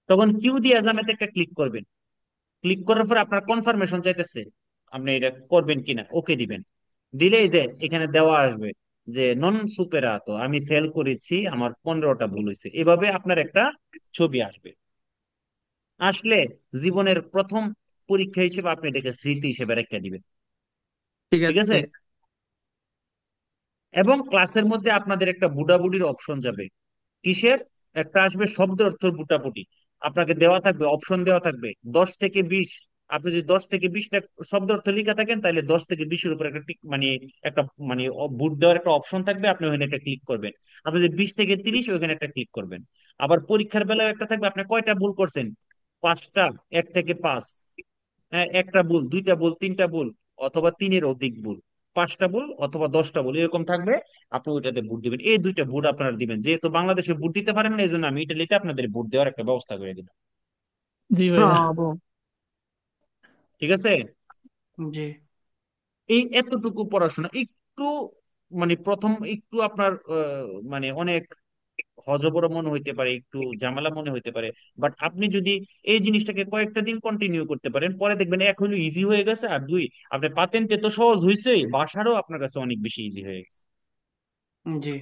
তখন কিউ দি এজামেতে একটা ক্লিক করবেন। ক্লিক করার পর আপনার কনফার্মেশন চাইতেছে, আপনি এটা করবেন কিনা, ওকে দিবেন। দিলে এই যে এখানে দেওয়া আসবে যে নন সুপেরাতো, আমি ফেল করেছি, আমার 15টা ভুল হয়েছে, এভাবে আপনার একটা ছবি আসবে। আসলে জীবনের প্রথম পরীক্ষা হিসেবে আপনি এটাকে স্মৃতি হিসেবে রেখে দিবেন। ठीक ঠিক আছে? है। এবং ক্লাসের মধ্যে আপনাদের একটা বুডাবুডির অপশন যাবে। কিসের? একটা আসবে শব্দ অর্থ বুটাবুটি। আপনাকে দেওয়া থাকবে, অপশন দেওয়া থাকবে 10 থেকে 20। আপনি যদি 10 থেকে 20টা শব্দ অর্থ লিখে থাকেন, তাহলে 10 থেকে 20-এর উপর একটা টিক মানে একটা মানে বুট দেওয়ার একটা অপশন থাকবে, আপনি ওখানে একটা ক্লিক করবেন। আপনি যদি 20 থেকে 30 ওখানে একটা ক্লিক করবেন। আবার পরীক্ষার বেলায় একটা থাকবে, আপনি কয়টা ভুল করছেন, 5টা, 1 থেকে 5। হ্যাঁ, একটা ভুল, দুইটা ভুল, তিনটা ভুল, অথবা তিনের অধিক ভুল, 5টা ভুল অথবা 10টা ভুল, এরকম থাকবে। আপনি ওইটাতে ভোট দিবেন, এই দুইটা ভোট আপনারা দিবেন। যেহেতু বাংলাদেশে ভোট দিতে পারেন না, এই জন্য আমি ইটালিতে আপনাদের ভোট দেওয়ার একটা ব্যবস্থা করে দিলাম। जी भैया। हाँ वो। ঠিক আছে? जी এই এতটুকু পড়াশোনা একটু মানে প্রথম একটু আপনার মানে অনেক হজবড় মনে হইতে পারে, একটু ঝামেলা মনে হইতে পারে, বাট আপনি যদি এই জিনিসটাকে কয়েকটা দিন কন্টিনিউ করতে পারেন, পরে দেখবেন এক হলো ইজি হয়ে গেছে, আর দুই আপনার পাতেন্টে তো সহজ হয়েছে, বাসারও আপনার কাছে অনেক বেশি ইজি হয়ে গেছে। जी